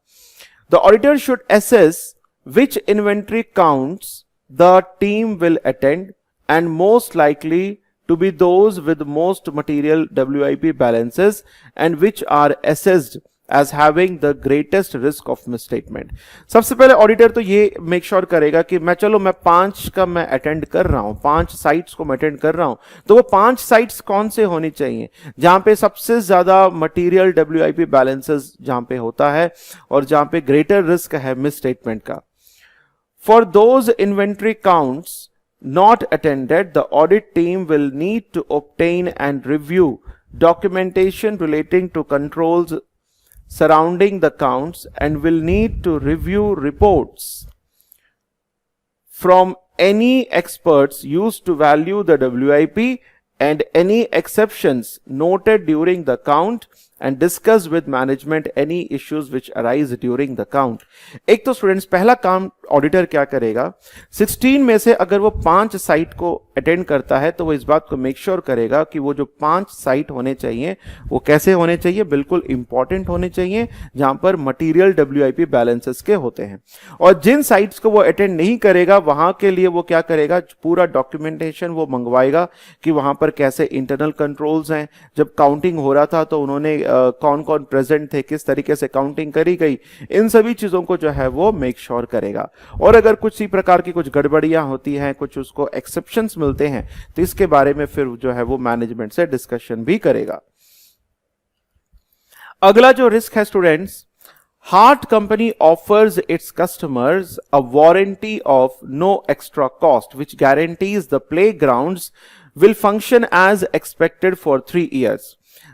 The auditor should assess which inventory counts the team will attend and most likely to be those with most material WIP balances and which are assessed as having the greatest risk of misstatement. सबसे पहले auditor तो ये make sure करेगा कि मैं 5 का मैं attend कर रहा हूं, 5 साइट्स को मैं अटेंड कर रहा हूं, तो वो 5 साइट्स कौन से होनी चाहिए जहां पे सबसे ज्यादा मटेरियल WIP बैलेंसेस जहां पे होता है और जहां पे ग्रेटर रिस्क है मिसस्टेटमेंट का। For those inventory counts not attended, the audit team will need to obtain and review documentation relating to controls surrounding the counts and will need to review reports from any experts used to value the WIP and any exceptions noted during the count and discuss with management any issues which arise during the count. एक तो students पहला काम auditor क्या करेगा, 16 में से अगर वो 5 साइट को अटेंड करता है तो वो इस बात को मेक श्योर करेगा कि वो जो 5 साइट होने चाहिए वो कैसे होने चाहिए, बिल्कुल इंपॉर्टेंट होने चाहिए जहां पर मटेरियल WIP बैलेंसेस के होते हैं। और जिन साइट्स को वो अटेंड नहीं करेगा वहां के लिए वो क्या करेगा, पूरा डॉक्यूमेंटेशन वो मंगवाएगा कि वहां पर कैसे इंटरनल कंट्रोल्स हैं, जब काउंटिंग हो रहा था तो उन्होंने कौन कौन प्रेजेंट थे, किस तरीके से काउंटिंग करी गई, इन सभी चीजों को जो है वो मेक श्योर करेगा। और अगर कुछ इसी प्रकार की कुछ गड़बड़ियां होती हैं, कुछ उसको एक्सेप्शंस मिलते हैं तो इसके बारे में फिर जो है वो मैनेजमेंट से डिस्कशन भी करेगा। अगला जो रिस्क है students, Hart company offers its customers a warranty of no extra cost which guarantees the playgrounds will function as expected for 3 years.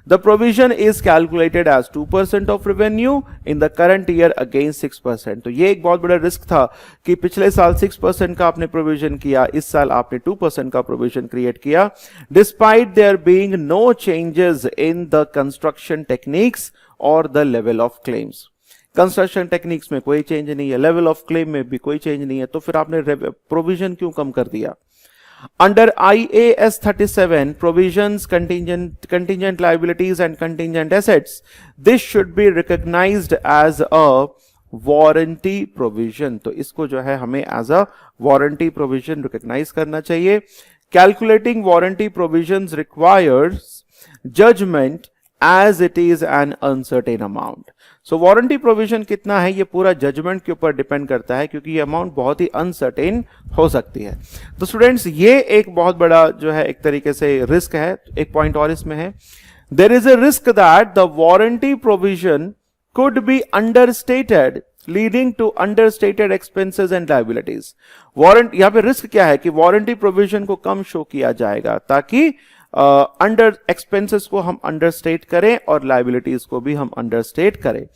The provision is calculated as 2% of revenue in the current year against 6%. तो ये एक बहुत बड़ा risk था कि पिछले साल 6% का आपने प्रोविजन किया, इस साल आपने 2% का प्रोविजन क्रिएट किया, despite there being no changes in the construction techniques और the level of claims. Construction techniques में कोई चेंज नहीं है, लेवल ऑफ क्लेम में भी कोई चेंज नहीं है, तो फिर आपने प्रोविजन क्यों कम कर दिया? Under IAS 37 provisions, contingent liabilities and contingent assets, this should be recognized as a warranty provision. तो इसको जो है हमें as a warranty provision recognize करना चाहिए। Calculating warranty provisions requires judgment as it is an uncertain amount. So warranty provision कितना है ये पूरा जजमेंट के ऊपर डिपेंड करता है, क्योंकि ये अमाउंट बहुत ही अनसर्टेन हो सकती है. तो स्टूडेंट्स ये एक बहुत बड़ा जो है एक तरीके से रिस्क है. एक पॉइंट और इसमें है, there is a risk that the warranty provision could be understated leading to understated expenses and liabilities. Warrant यहां पे रिस्क क्या है कि वारंटी प्रोविजन को कम शो किया जाएगा ताकि अंडर एक्सपेंसेस को हम अंडरस्टेट करें और लाइबिलिटीज को भी हम अंडरस्टेट करें.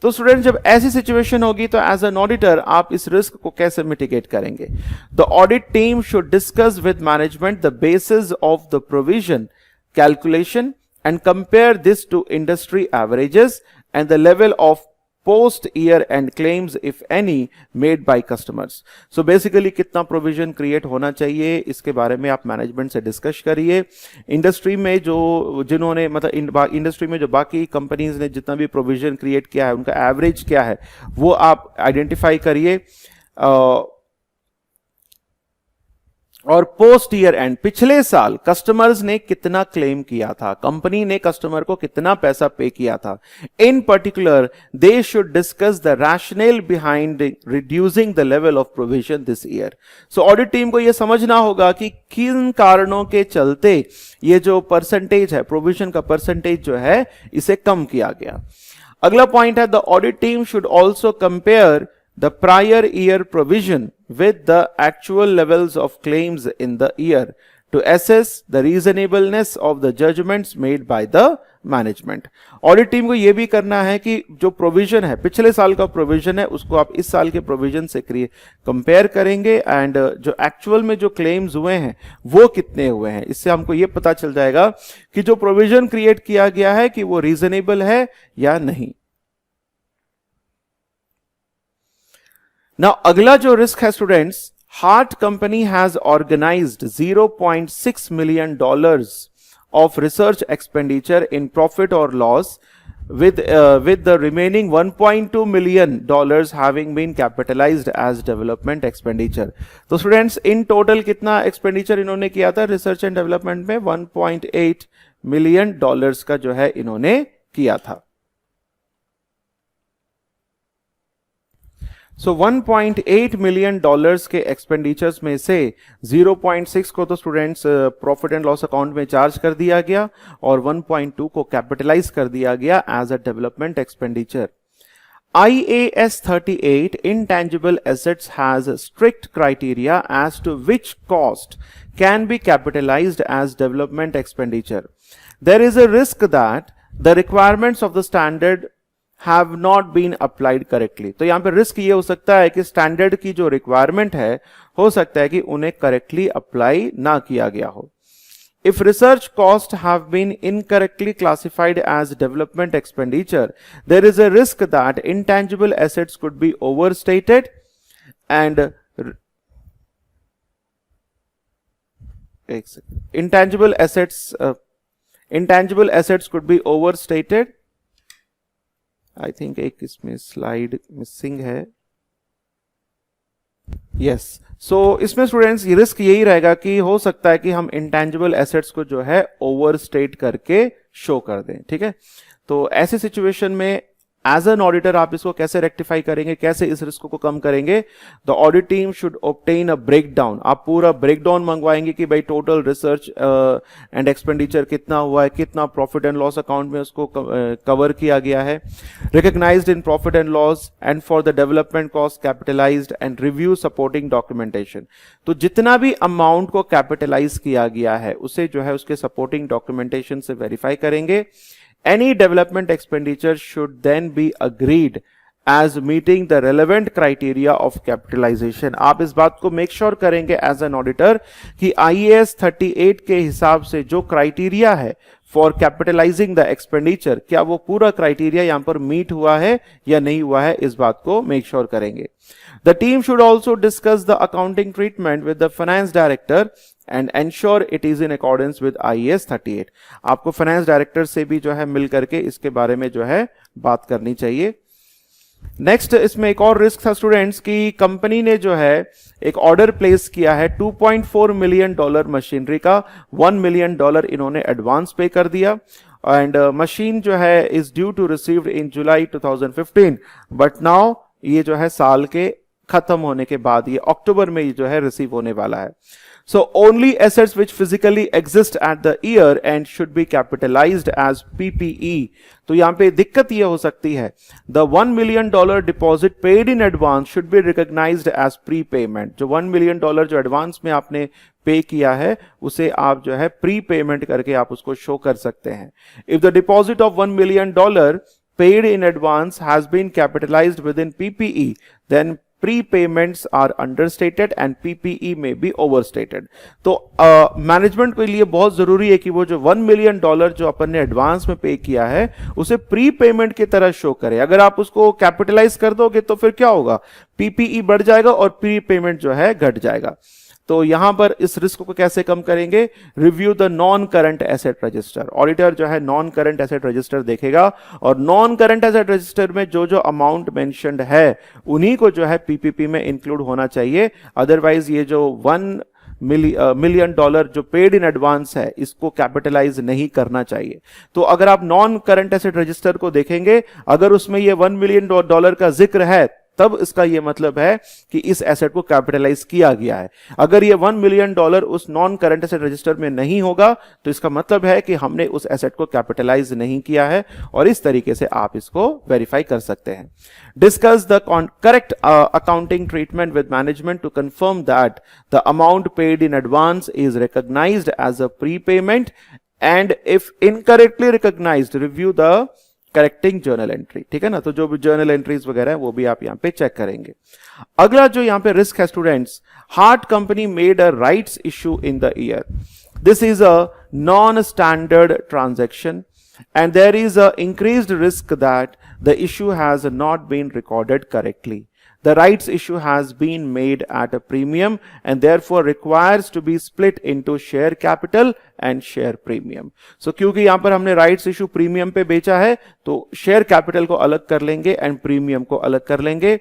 तो स्टूडेंट जब ऐसी सिचुएशन होगी तो एज एन ऑडिटर आप इस रिस्क को कैसे मिटिगेट करेंगे? The audit team should discuss with management the basis of the provision calculation and compare this to industry averages and the level of post year end claims if any made by customers. So basically कितना provision create होना चाहिए इसके बारे में आप management से discuss करिए. Industry में जो जिन्होंने मतलब इंडस्ट्री में जो बाकी कंपनीज ने जितना भी प्रोविजन क्रिएट किया है उनका एवरेज क्या है वो आप आइडेंटिफाई करिए. और पोस्ट ईयर एंड पिछले साल कस्टमर्स ने कितना क्लेम किया था, कंपनी ने कस्टमर को कितना पैसा पे किया था. इन particular they should discuss the rational behind reducing the level of provision this year. So audit team को यह समझना होगा कि किन कारणों के चलते ये जो परसेंटेज है प्रोविजन का परसेंटेज जो है इसे कम किया गया. अगला पॉइंट है, the audit team should also compare the prior year provision with the actual levels of claims in the year to assess the reasonableness of the judgments made by the management. Audit team को यह भी करना है कि जो provision है पिछले साल का प्रोविजन है उसको आप इस साल के प्रोविजन से कंपेयर करेंगे एंड जो एक्चुअल में जो क्लेम्स हुए हैं वो कितने हुए हैं. इससे हमको यह पता चल जाएगा कि जो प्रोविजन क्रिएट किया गया है कि वो रीजनेबल है या नहीं. Now अगला जो रिस्क है students, Hart company has organised $0.6 million of research expenditure in profit or loss with the remaining $1.2 million having been capitalized as development expenditure. तो स्टूडेंट्स इन टोटल कितना एक्सपेंडिचर इन्होंने किया था रिसर्च एंड डेवलपमेंट में? $1.8 million का जो है इन्होंने किया था. सो $1.8 million के एक्सपेंडिचर्स में से 0.6 को तो students profit and loss account में चार्ज कर दिया गया और 1.2 को कैपिटलाइज कर दिया गया as a development expenditure. IAS 38 intangible assets has strict criteria as to which cost can be capitalized as development expenditure. There is a risk that the requirements of the standard have not been applied correctly. तो यहां पे risk ये हो सकता है कि standard की जो रिक्वायरमेंट है हो सकता है कि उन्हें करेक्टली अप्लाई ना किया गया हो. If research costs have been incorrectly classified as development expenditure, there is a risk that intangible assets could be overstated and intangible assets could be overstated. I think एक इसमें स्लाइड मिसिंग है. Yes so इसमें students ये risk यही रहेगा कि हो सकता है कि हम इंटेंजिबल एसेट्स को जो है ओवरस्टेट करके शो कर दें. ठीक है, तो ऐसे सिचुएशन में एज एन ऑडिटर आप इसको कैसे रेक्टिफाई करेंगे, कैसे इस रिस्क को कम करेंगे? The audit team should obtain a breakdown. आप पूरा ब्रेकडाउन मंगवाएंगे कि भाई टोटल रिसर्च एंड एक्सपेंडिचर कितना हुआ है, कितना प्रॉफिट एंड लॉस अकाउंट में उसको कवर किया गया है, recognised in profit and loss and for the development cost capitalised and review supporting documentation. तो जितना भी अमाउंट को कैपिटलाइज किया गया है उसे जो है उसके सपोर्टिंग डॉक्यूमेंटेशन से वेरीफाई करेंगे. Any development expenditure should then be agreed as meeting the relevant criteria of capitalization. आप इस बात को make sure करेंगे as an auditor कि IAS 38 के हिसाब से जो क्राइटेरिया है for capitalizing the expenditure, क्या वो पूरा क्राइटेरिया यहां पर मीट हुआ है या नहीं हुआ है, इस बात को make sure करेंगे. The team should also discuss the accounting treatment with the finance director and ensure it is in accordance with IAS 38. आपको फाइनेंस डायरेक्टर से भी जो है मिल करके इसके बारे में जो है बात करनी चाहिए. नेक्स्ट इसमें एक और रिस्क था स्टूडेंट्स कि कंपनी ने जो है एक ऑर्डर प्लेस किया है $2.4 million मशीनरी का. $1 million इन्होंने एडवांस पे कर दिया एंड मशीन जो है is due to received in July 2015, but now ये जो है साल के खत्म होने के बाद, ये अक्टूबर में ये जो है रिसीव होने वाला है. So only assets which physically exist at the year end should be capitalized as PPE. तो यहाँ पे दिक्कत ये हो सकती है, the $1 million deposit paid in advance should be recognized as prepayment. जो $1 million जो एडवांस में आपने पे किया है उसे आप जो है प्री पेमेंट करके आप उसको शो कर सकते हैं. If the deposit of $1 million paid in advance has been capitalized within PPE, then prepayments are understated and PPE may be overstated. तो मैनेजमेंट के लिए बहुत जरूरी है कि वो जो $1 million जो अपन ने एडवांस में पे किया है उसे प्री पेमेंट की तरह शो करे. अगर आप उसको कैपिटलाइज कर दोगे तो फिर क्या होगा, PPE बढ़ जाएगा और प्री पेमेंट जो है घट जाएगा. तो यहां पर इस रिस्क को कैसे कम करेंगे, review the non current asset register. Auditor जो है नॉन करंट एसेट रजिस्टर देखेगा और नॉन करंट एसेट रजिस्टर में जो जो अमाउंट मेंशन्ड है उन्हीं को जो है पीपीपी में इंक्लूड होना चाहिए. अदरवाइज ये जो $1 million जो पेड इन एडवांस है इसको कैपिटलाइज नहीं करना चाहिए. तो अगर आप नॉन करंट एसेट रजिस्टर को देखेंगे, अगर उसमें ये $1 million का जिक्र है तब इसका यह मतलब है कि इस एसेट को कैपिटलाइज किया गया है. अगर ये $1 million उस नॉन करंट एसेट रजिस्टर में नहीं होगा तो इसका मतलब है कि हमने उस एसेट को कैपिटलाइज नहीं किया है, और इस तरीके से आप इसको वेरीफाई कर सकते हैं. Discuss the correct accounting treatment with management to confirm that the amount paid in advance is recognised as a prepayment, and if incorrectly recognised review the correcting journal entry. ठीक है ना, तो जो भी journal entries वगैरह है वो भी आप यहां पे चेक करेंगे. अगला जो यहां पे रिस्क है students, Hart company made a rights issue in the year. This is a non standard transaction and there is a increased risk that the issue has not been recorded correctly. The rights issue has been made at a premium and therefore requires to be split into share capital and share premium. So क्योंकि यहां पर हमने rights issue premium पे बेचा है तो share capital को अलग कर लेंगे and premium को अलग कर लेंगे.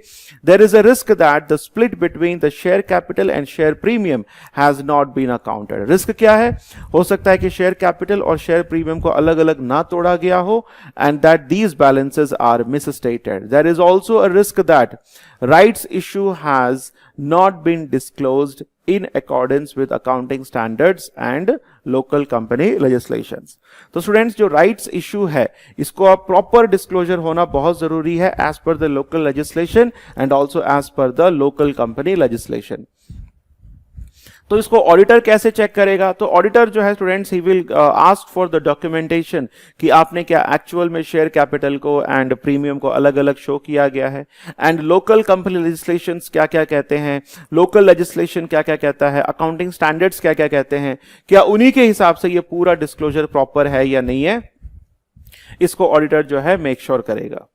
There is a risk that the split between the share capital and share premium has not been accounted. Risk क्या है, हो सकता है कि share capital और share premium को अलग अलग ना तोड़ा गया हो and that these balances are misstated. There is also a risk that rights issue has not been disclosed in accordance with accounting standards and local company legislations. तो students जो राइट्स इशू है इसको आप प्रॉपर डिस्क्लोजर होना बहुत जरूरी है as per the local legislation and also as per the local company legislation. तो इसको ऑडिटर कैसे चेक करेगा, तो ऑडिटर जो है students he will ask for the documentation कि आपने क्या एक्चुअल में शेयर कैपिटल को एंड प्रीमियम को अलग अलग शो किया गया है, एंड लोकल कंपनी लेजिस्लेशंस क्या क्या कहते हैं, लोकल लेजिस्लेशन क्या क्या कहता है, अकाउंटिंग स्टैंडर्ड्स क्या क्या कहते हैं, क्या उन्हीं के हिसाब से ये पूरा डिस्क्लोजर प्रॉपर है या नहीं है, इसको ऑडिटर जो है मेक श्योर करेगा.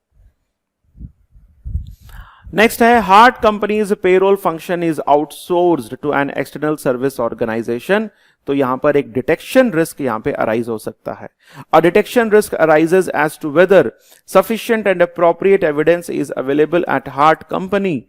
नेक्स्ट है Hart company's payroll function is outsourced to an external service organisation. तो यहां पर एक डिटेक्शन रिस्क यहां पे अराइज हो सकता है. A detection risk arises as to whether sufficient and appropriate evidence is available at Hart company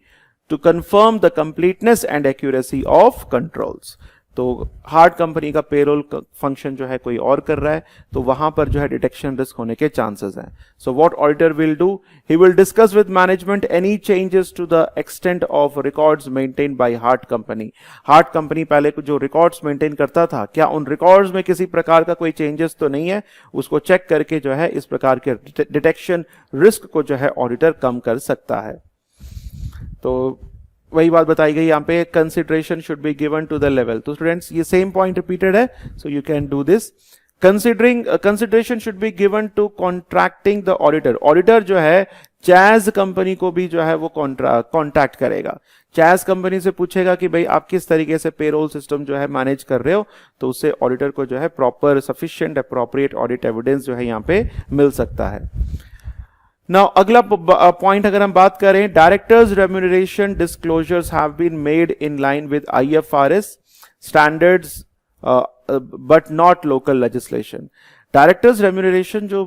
to confirm the completeness and accuracy of controls. तो हार्ट कंपनी का पेरोल फंक्शन जो है कोई और कर रहा है तो वहां पर जो है डिटेक्शन रिस्क होने के चांसेस हैं. So what auditor will do, he will discuss with management any changes to the extent of records maintain by Hart company. Hart company पहले जो रिकॉर्ड्स मेंटेन करता था क्या उन रिकॉर्ड्स में किसी प्रकार का कोई चेंजेस तो नहीं है, उसको चेक करके जो है इस प्रकार के डिटेक्शन रिस्क को जो है ऑडिटर कम कर सकता है. तो वही बात बताई गई यहाँ पे, consideration should be given to the level. तो स्टूडेंट्स ये सेम पॉइंट रिपीटेड है, so you can do this. Consideration should be given to contracting the auditor. Auditor जो है चैज कंपनी को भी जो है वो कॉन्टैक्ट करेगा. चैज कंपनी से पूछेगा कि भाई आप किस तरीके से पेरोल सिस्टम जो है मैनेज कर रहे हो, तो उससे ऑडिटर को जो है proper sufficient appropriate audit evidence जो है यहाँ पे मिल सकता है. नाउ अगला पॉइंट अगर हम बात करें, directors remuneration disclosures have been made in line with IFRS standards but not local legislation. Directors remuneration जो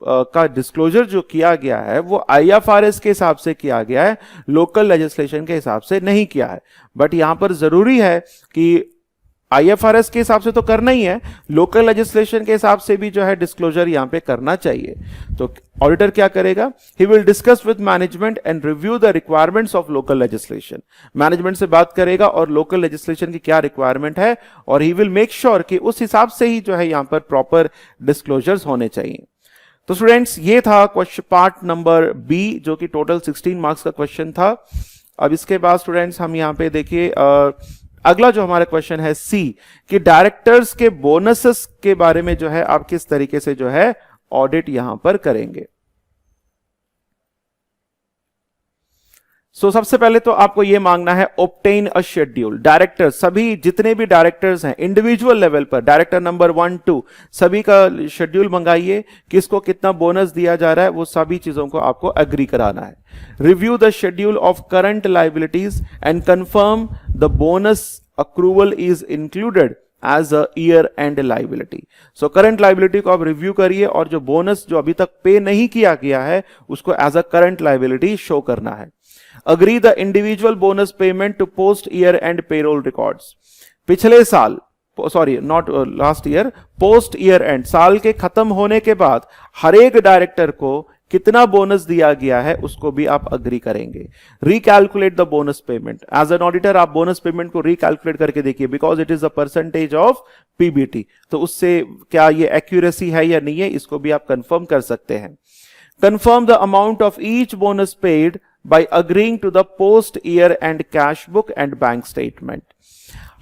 का डिस्क्लोजर जो किया गया है वो IFRS के हिसाब से किया गया है, लोकल लेजिस्लेशन के हिसाब से नहीं किया है. बट यहां पर जरूरी है कि IFRS के हिसाब से तो करना ही है, लोकल लेजिस्लेशन के हिसाब से भी जो है डिस्क्लोजर यहां पे करना चाहिए। तो ऑडिटर क्या करेगा, ही will discuss with management and review the requirements of local legislation. Management से बात करेगा और लोकल लेजिस्लेशन की क्या रिक्वायरमेंट है, और ही विल मेक श्योर कि उस हिसाब से ही जो है यहां पर प्रॉपर डिस्क्लोजर्स होने चाहिए। तो स्टूडेंट्स ये था क्वेश्चन पार्ट नंबर बी, जो कि टोटल 16 मार्क्स का क्वेश्चन था। अब इसके बाद स्टूडेंट्स हम यहां पे देखिए अगला जो हमारा क्वेश्चन है सी, कि डायरेक्टर्स के बोनसेस के बारे में जो है आप किस तरीके से जो है ऑडिट यहां पर करेंगे। सबसे पहले तो आपको यह मांगना है ऑब्टेन अ शेड्यूल। डायरेक्टर, सभी जितने भी डायरेक्टर्स हैं इंडिविजुअल लेवल पर, डायरेक्टर नंबर 1 2 सभी का शेड्यूल मंगाइए, किसको कितना बोनस दिया जा रहा है, वो सभी चीजों को आपको एग्री कराना है। Review the schedule of current liabilities and confirm the bonus accrual is included as a year end liability. So current liability को आप रिव्यू करिए और जो बोनस जो अभी तक पे नहीं किया गया है उसको as a current liability show करना है। Agree the individual bonus payment to post year and payroll records। पिछले साल, sorry not last year, post year and, साल के खत्म होने के बाद हर एक डायरेक्टर को कितना बोनस दिया गया है उसको भी आप अग्री करेंगे। Recalculate the bonus payment. As an auditor आप बोनस पेमेंट को रिकैलकुलेट करके देखिए, because it is a percentage of PBT, तो उससे क्या ये एक्यूरेसी है या नहीं है इसको भी आप कंफर्म कर सकते हैं। Confirm the amount of each bonus paid by agreeing to the post year and cash book and bank statement।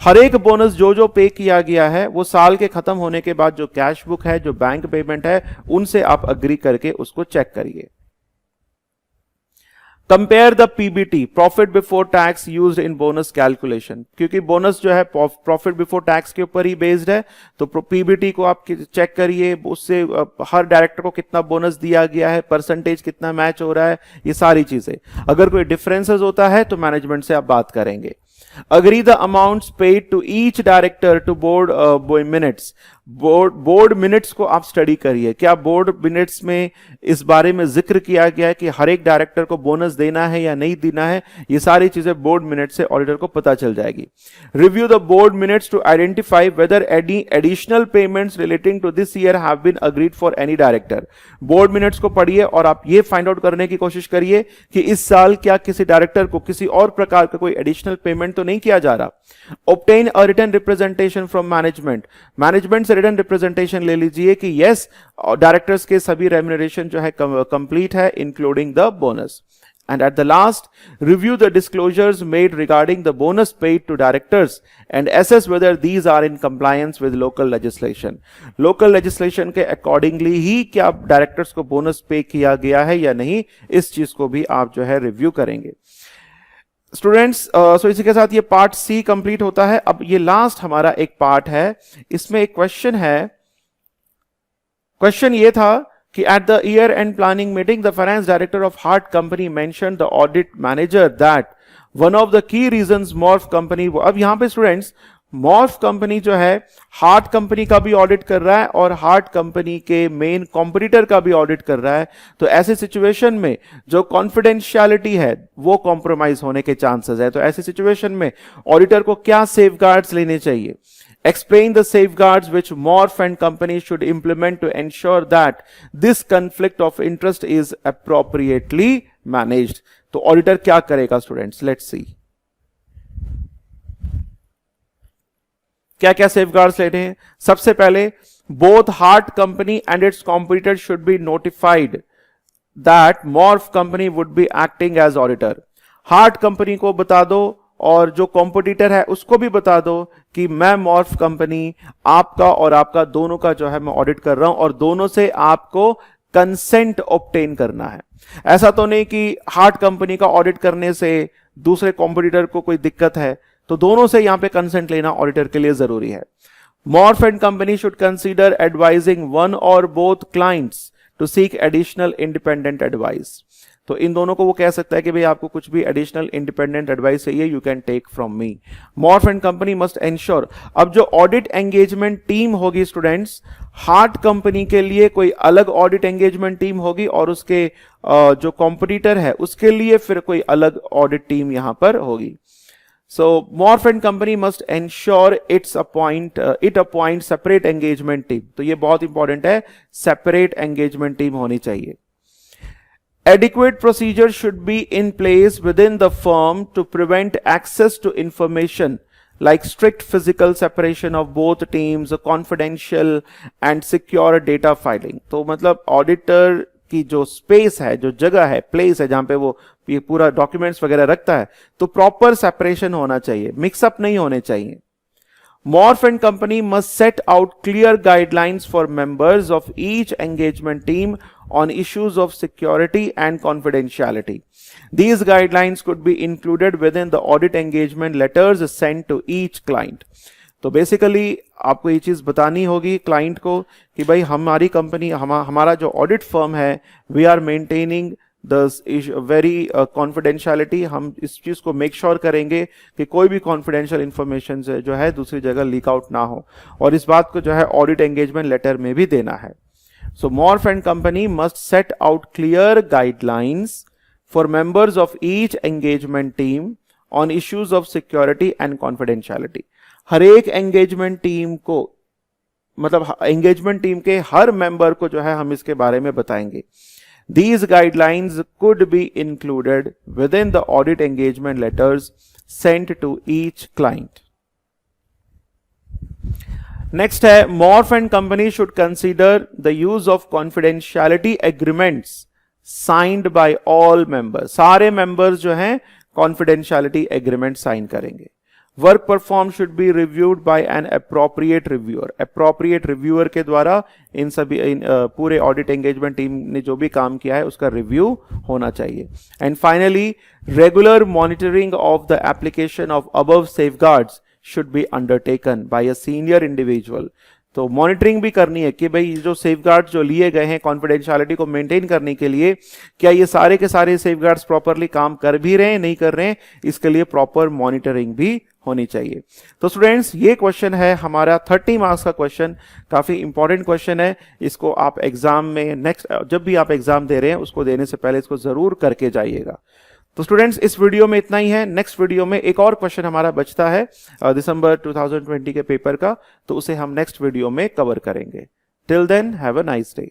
हर एक बोनस जो पे किया गया है वो साल के खत्म होने के बाद जो कैश बुक है, जो बैंक पेमेंट है, उनसे आप अग्री करके उसको चेक करिए। Compare the PBT, profit before tax used in bonus calculation, क्योंकि बोनस जो है प्रॉफिट बिफोर टैक्स के ऊपर ही बेस्ड है, तो पीबीटी को आप चेक करिए, उससे हर डायरेक्टर को कितना बोनस दिया गया है, परसेंटेज कितना मैच हो रहा है, ये सारी चीजें। अगर कोई डिफरेंसेस होता है तो मैनेजमेंट से आप बात करेंगे। Agree the amounts paid to each director to board minutes. Board minutes को आप स्टडी करिए, क्या बोर्ड मिनट्स में इस बारे में जिक्र किया गया है कि हर एक डायरेक्टर को बोनस देना है या नहीं देना है, ये सारी चीजें बोर्ड मिनट से ऑडिटर को पता चल जाएगी। Review the board minutes to identify whether any additional payments relating to this year have been agreed for any director. Board minutes को पढ़िए और आप ये फाइंड आउट करने की कोशिश करिए कि इस साल क्या किसी डायरेक्टर को किसी और प्रकार का कोई एडिशनल पेमेंट तो नहीं किया जा रहा। Obtain a written representation from management, management से रिटन रिप्रेजेंटेशन ले लीजिए कि यस डायरेक्टर्स के सभी रेम्युनरेशन जो है कंप्लीट है including the bonus. And at the last, review the disclosures made regarding the bonus paid to directors and assess whether these are in compliance with local legislation। Local legislation के accordingly ही क्या directors को bonus pay किया गया है या नहीं, इस चीज को भी आप जो है review करेंगे। स्टूडेंट्स सो इसी के साथ ये पार्ट सी कंप्लीट होता है। अब ये लास्ट हमारा एक पार्ट है, इसमें एक क्वेश्चन है। क्वेश्चन ये था कि at the year end planning meeting the finance director of Hart company mentioned the audit manager that one of the key reasons Morph company, अब यहां पे स्टूडेंट्स मॉर्फ कंपनी जो है हार्ट कंपनी का भी ऑडिट कर रहा है और हार्ट कंपनी के मेन कॉम्पिटिटर का भी ऑडिट कर रहा है, तो ऐसे सिचुएशन में जो कॉन्फिडेंशियलिटी है वो कॉम्प्रोमाइज होने के चांसेस है। तो ऐसे सिचुएशन में ऑडिटर को क्या सेफगार्ड्स लेने चाहिए। Explain the safeguards which Morph and company should implement to ensure that this conflict of interest is appropriately managed। तो ऑडिटर क्या करेगा स्टूडेंट्स, लेट्स सी क्या क्या सेफगार्ड्स लेने हैं। सबसे पहले both Hart company and its competitor should be notified that Morph company would be acting as auditor. Hart company को बता दो और जो कॉम्पिटिटर है उसको भी बता दो कि मैं मॉर्फ कंपनी आपका और आपका दोनों का जो है मैं ऑडिट कर रहा हूं और दोनों से आपको कंसेंट ऑब्टेन करना है। ऐसा तो नहीं कि हार्ट कंपनी का ऑडिट करने से दूसरे कॉम्पिटिटर को कोई दिक्कत है, तो दोनों से यहां पे कंसेंट लेना ऑडिटर के लिए जरूरी है। Morph and company should consider advising one or both clients to seek additional independent advice. तो इन दोनों को वो कह सकता है कि भाई आपको कुछ भी एडिशनल इंडिपेंडेंट एडवाइस चाहिए, you can take from me. Morph and company must ensure, अब जो ऑडिट एंगेजमेंट टीम होगी स्टूडेंट्स, हार्ट कंपनी के लिए कोई अलग ऑडिट एंगेजमेंट टीम होगी और उसके जो कॉम्पिटिटर है उसके लिए फिर कोई अलग ऑडिट टीम यहां पर होगी। So Morf and company must ensure it appoint separate engagement team. तो ये बहुत इंपॉर्टेंट है, separate engagement team होनी चाहिए. Adequate procedure should be in place within the firm to prevent access to information like strict physical separation of both teams, confidential and secure data filing. तो मतलब auditor की जो space है, जो जगह है, प्लेस है जहां पे वो ये पूरा डॉक्यूमेंट्स वगैरह रखता है, तो प्रॉपर सेपरेशन होना चाहिए, मिक्सअप नहीं होने चाहिए. Morf and company must set out clear guidelines for members of each engagement team on issues of security and confidentiality. These guidelines could be included within the audit engagement letters sent to each client. तो basically आपको ये चीज़ बतानी होगी client को कि भाई हमारी company, हमारा जो ऑडिट फर्म है, we are maintaining the very confidentiality. हम इस चीज़ को मेक श्योर करेंगे कि कोई भी कॉन्फिडेंशियल इंफॉर्मेशन जो है दूसरी जगह लीक आउट ना हो, और इस बात को जो है ऑडिट एंगेजमेंट लेटर में भी देना है. सो Morf and company must set out clear guidelines for members of each engagement team on issues of security and confidentiality. हर एक एंगेजमेंट टीम को, मतलब एंगेजमेंट टीम के हर मेंबर को जो है हम इसके बारे में बताएंगे. These guidelines could be included within the audit engagement letters sent to each client. Next है, Morf and company should consider the use of confidentiality agreements signed by all members. सारे members जो हैं confidentiality agreement sign करेंगे. Work performed should be reviewed by an appropriate reviewer. Appropriate reviewer के द्वारा इन पूरे audit engagement team ने जो भी काम किया है उसका review होना चाहिए. And finally, regular monitoring of the application of above safeguards should be undertaken by a senior individual. तो मॉनिटरिंग भी करनी है कि भाई जो सेफगार्ड जो लिए गए हैं कॉन्फिडेंशियलिटी को मेंटेन करने के लिए, क्या ये सारे के सारे सेफगार्ड्स प्रॉपरली काम कर भी रहे हैं, नहीं कर रहे हैं, इसके लिए प्रॉपर मॉनिटरिंग भी होनी चाहिए. तो स्टूडेंट्स, ये क्वेश्चन है हमारा 30 मार्क्स का क्वेश्चन, काफी इंपॉर्टेंट क्वेश्चन है. इसको आप एग्जाम में नेक्स्ट जब भी आप एग्जाम दे रहे हैं उसको देने से पहले इसको जरूर करके जाइएगा. तो स्टूडेंट्स, इस वीडियो में इतना ही है. नेक्स्ट वीडियो में एक और क्वेश्चन हमारा बचता है दिसंबर 2020 के पेपर का, तो उसे हम नेक्स्ट वीडियो में कवर करेंगे. Till then, have a nice day.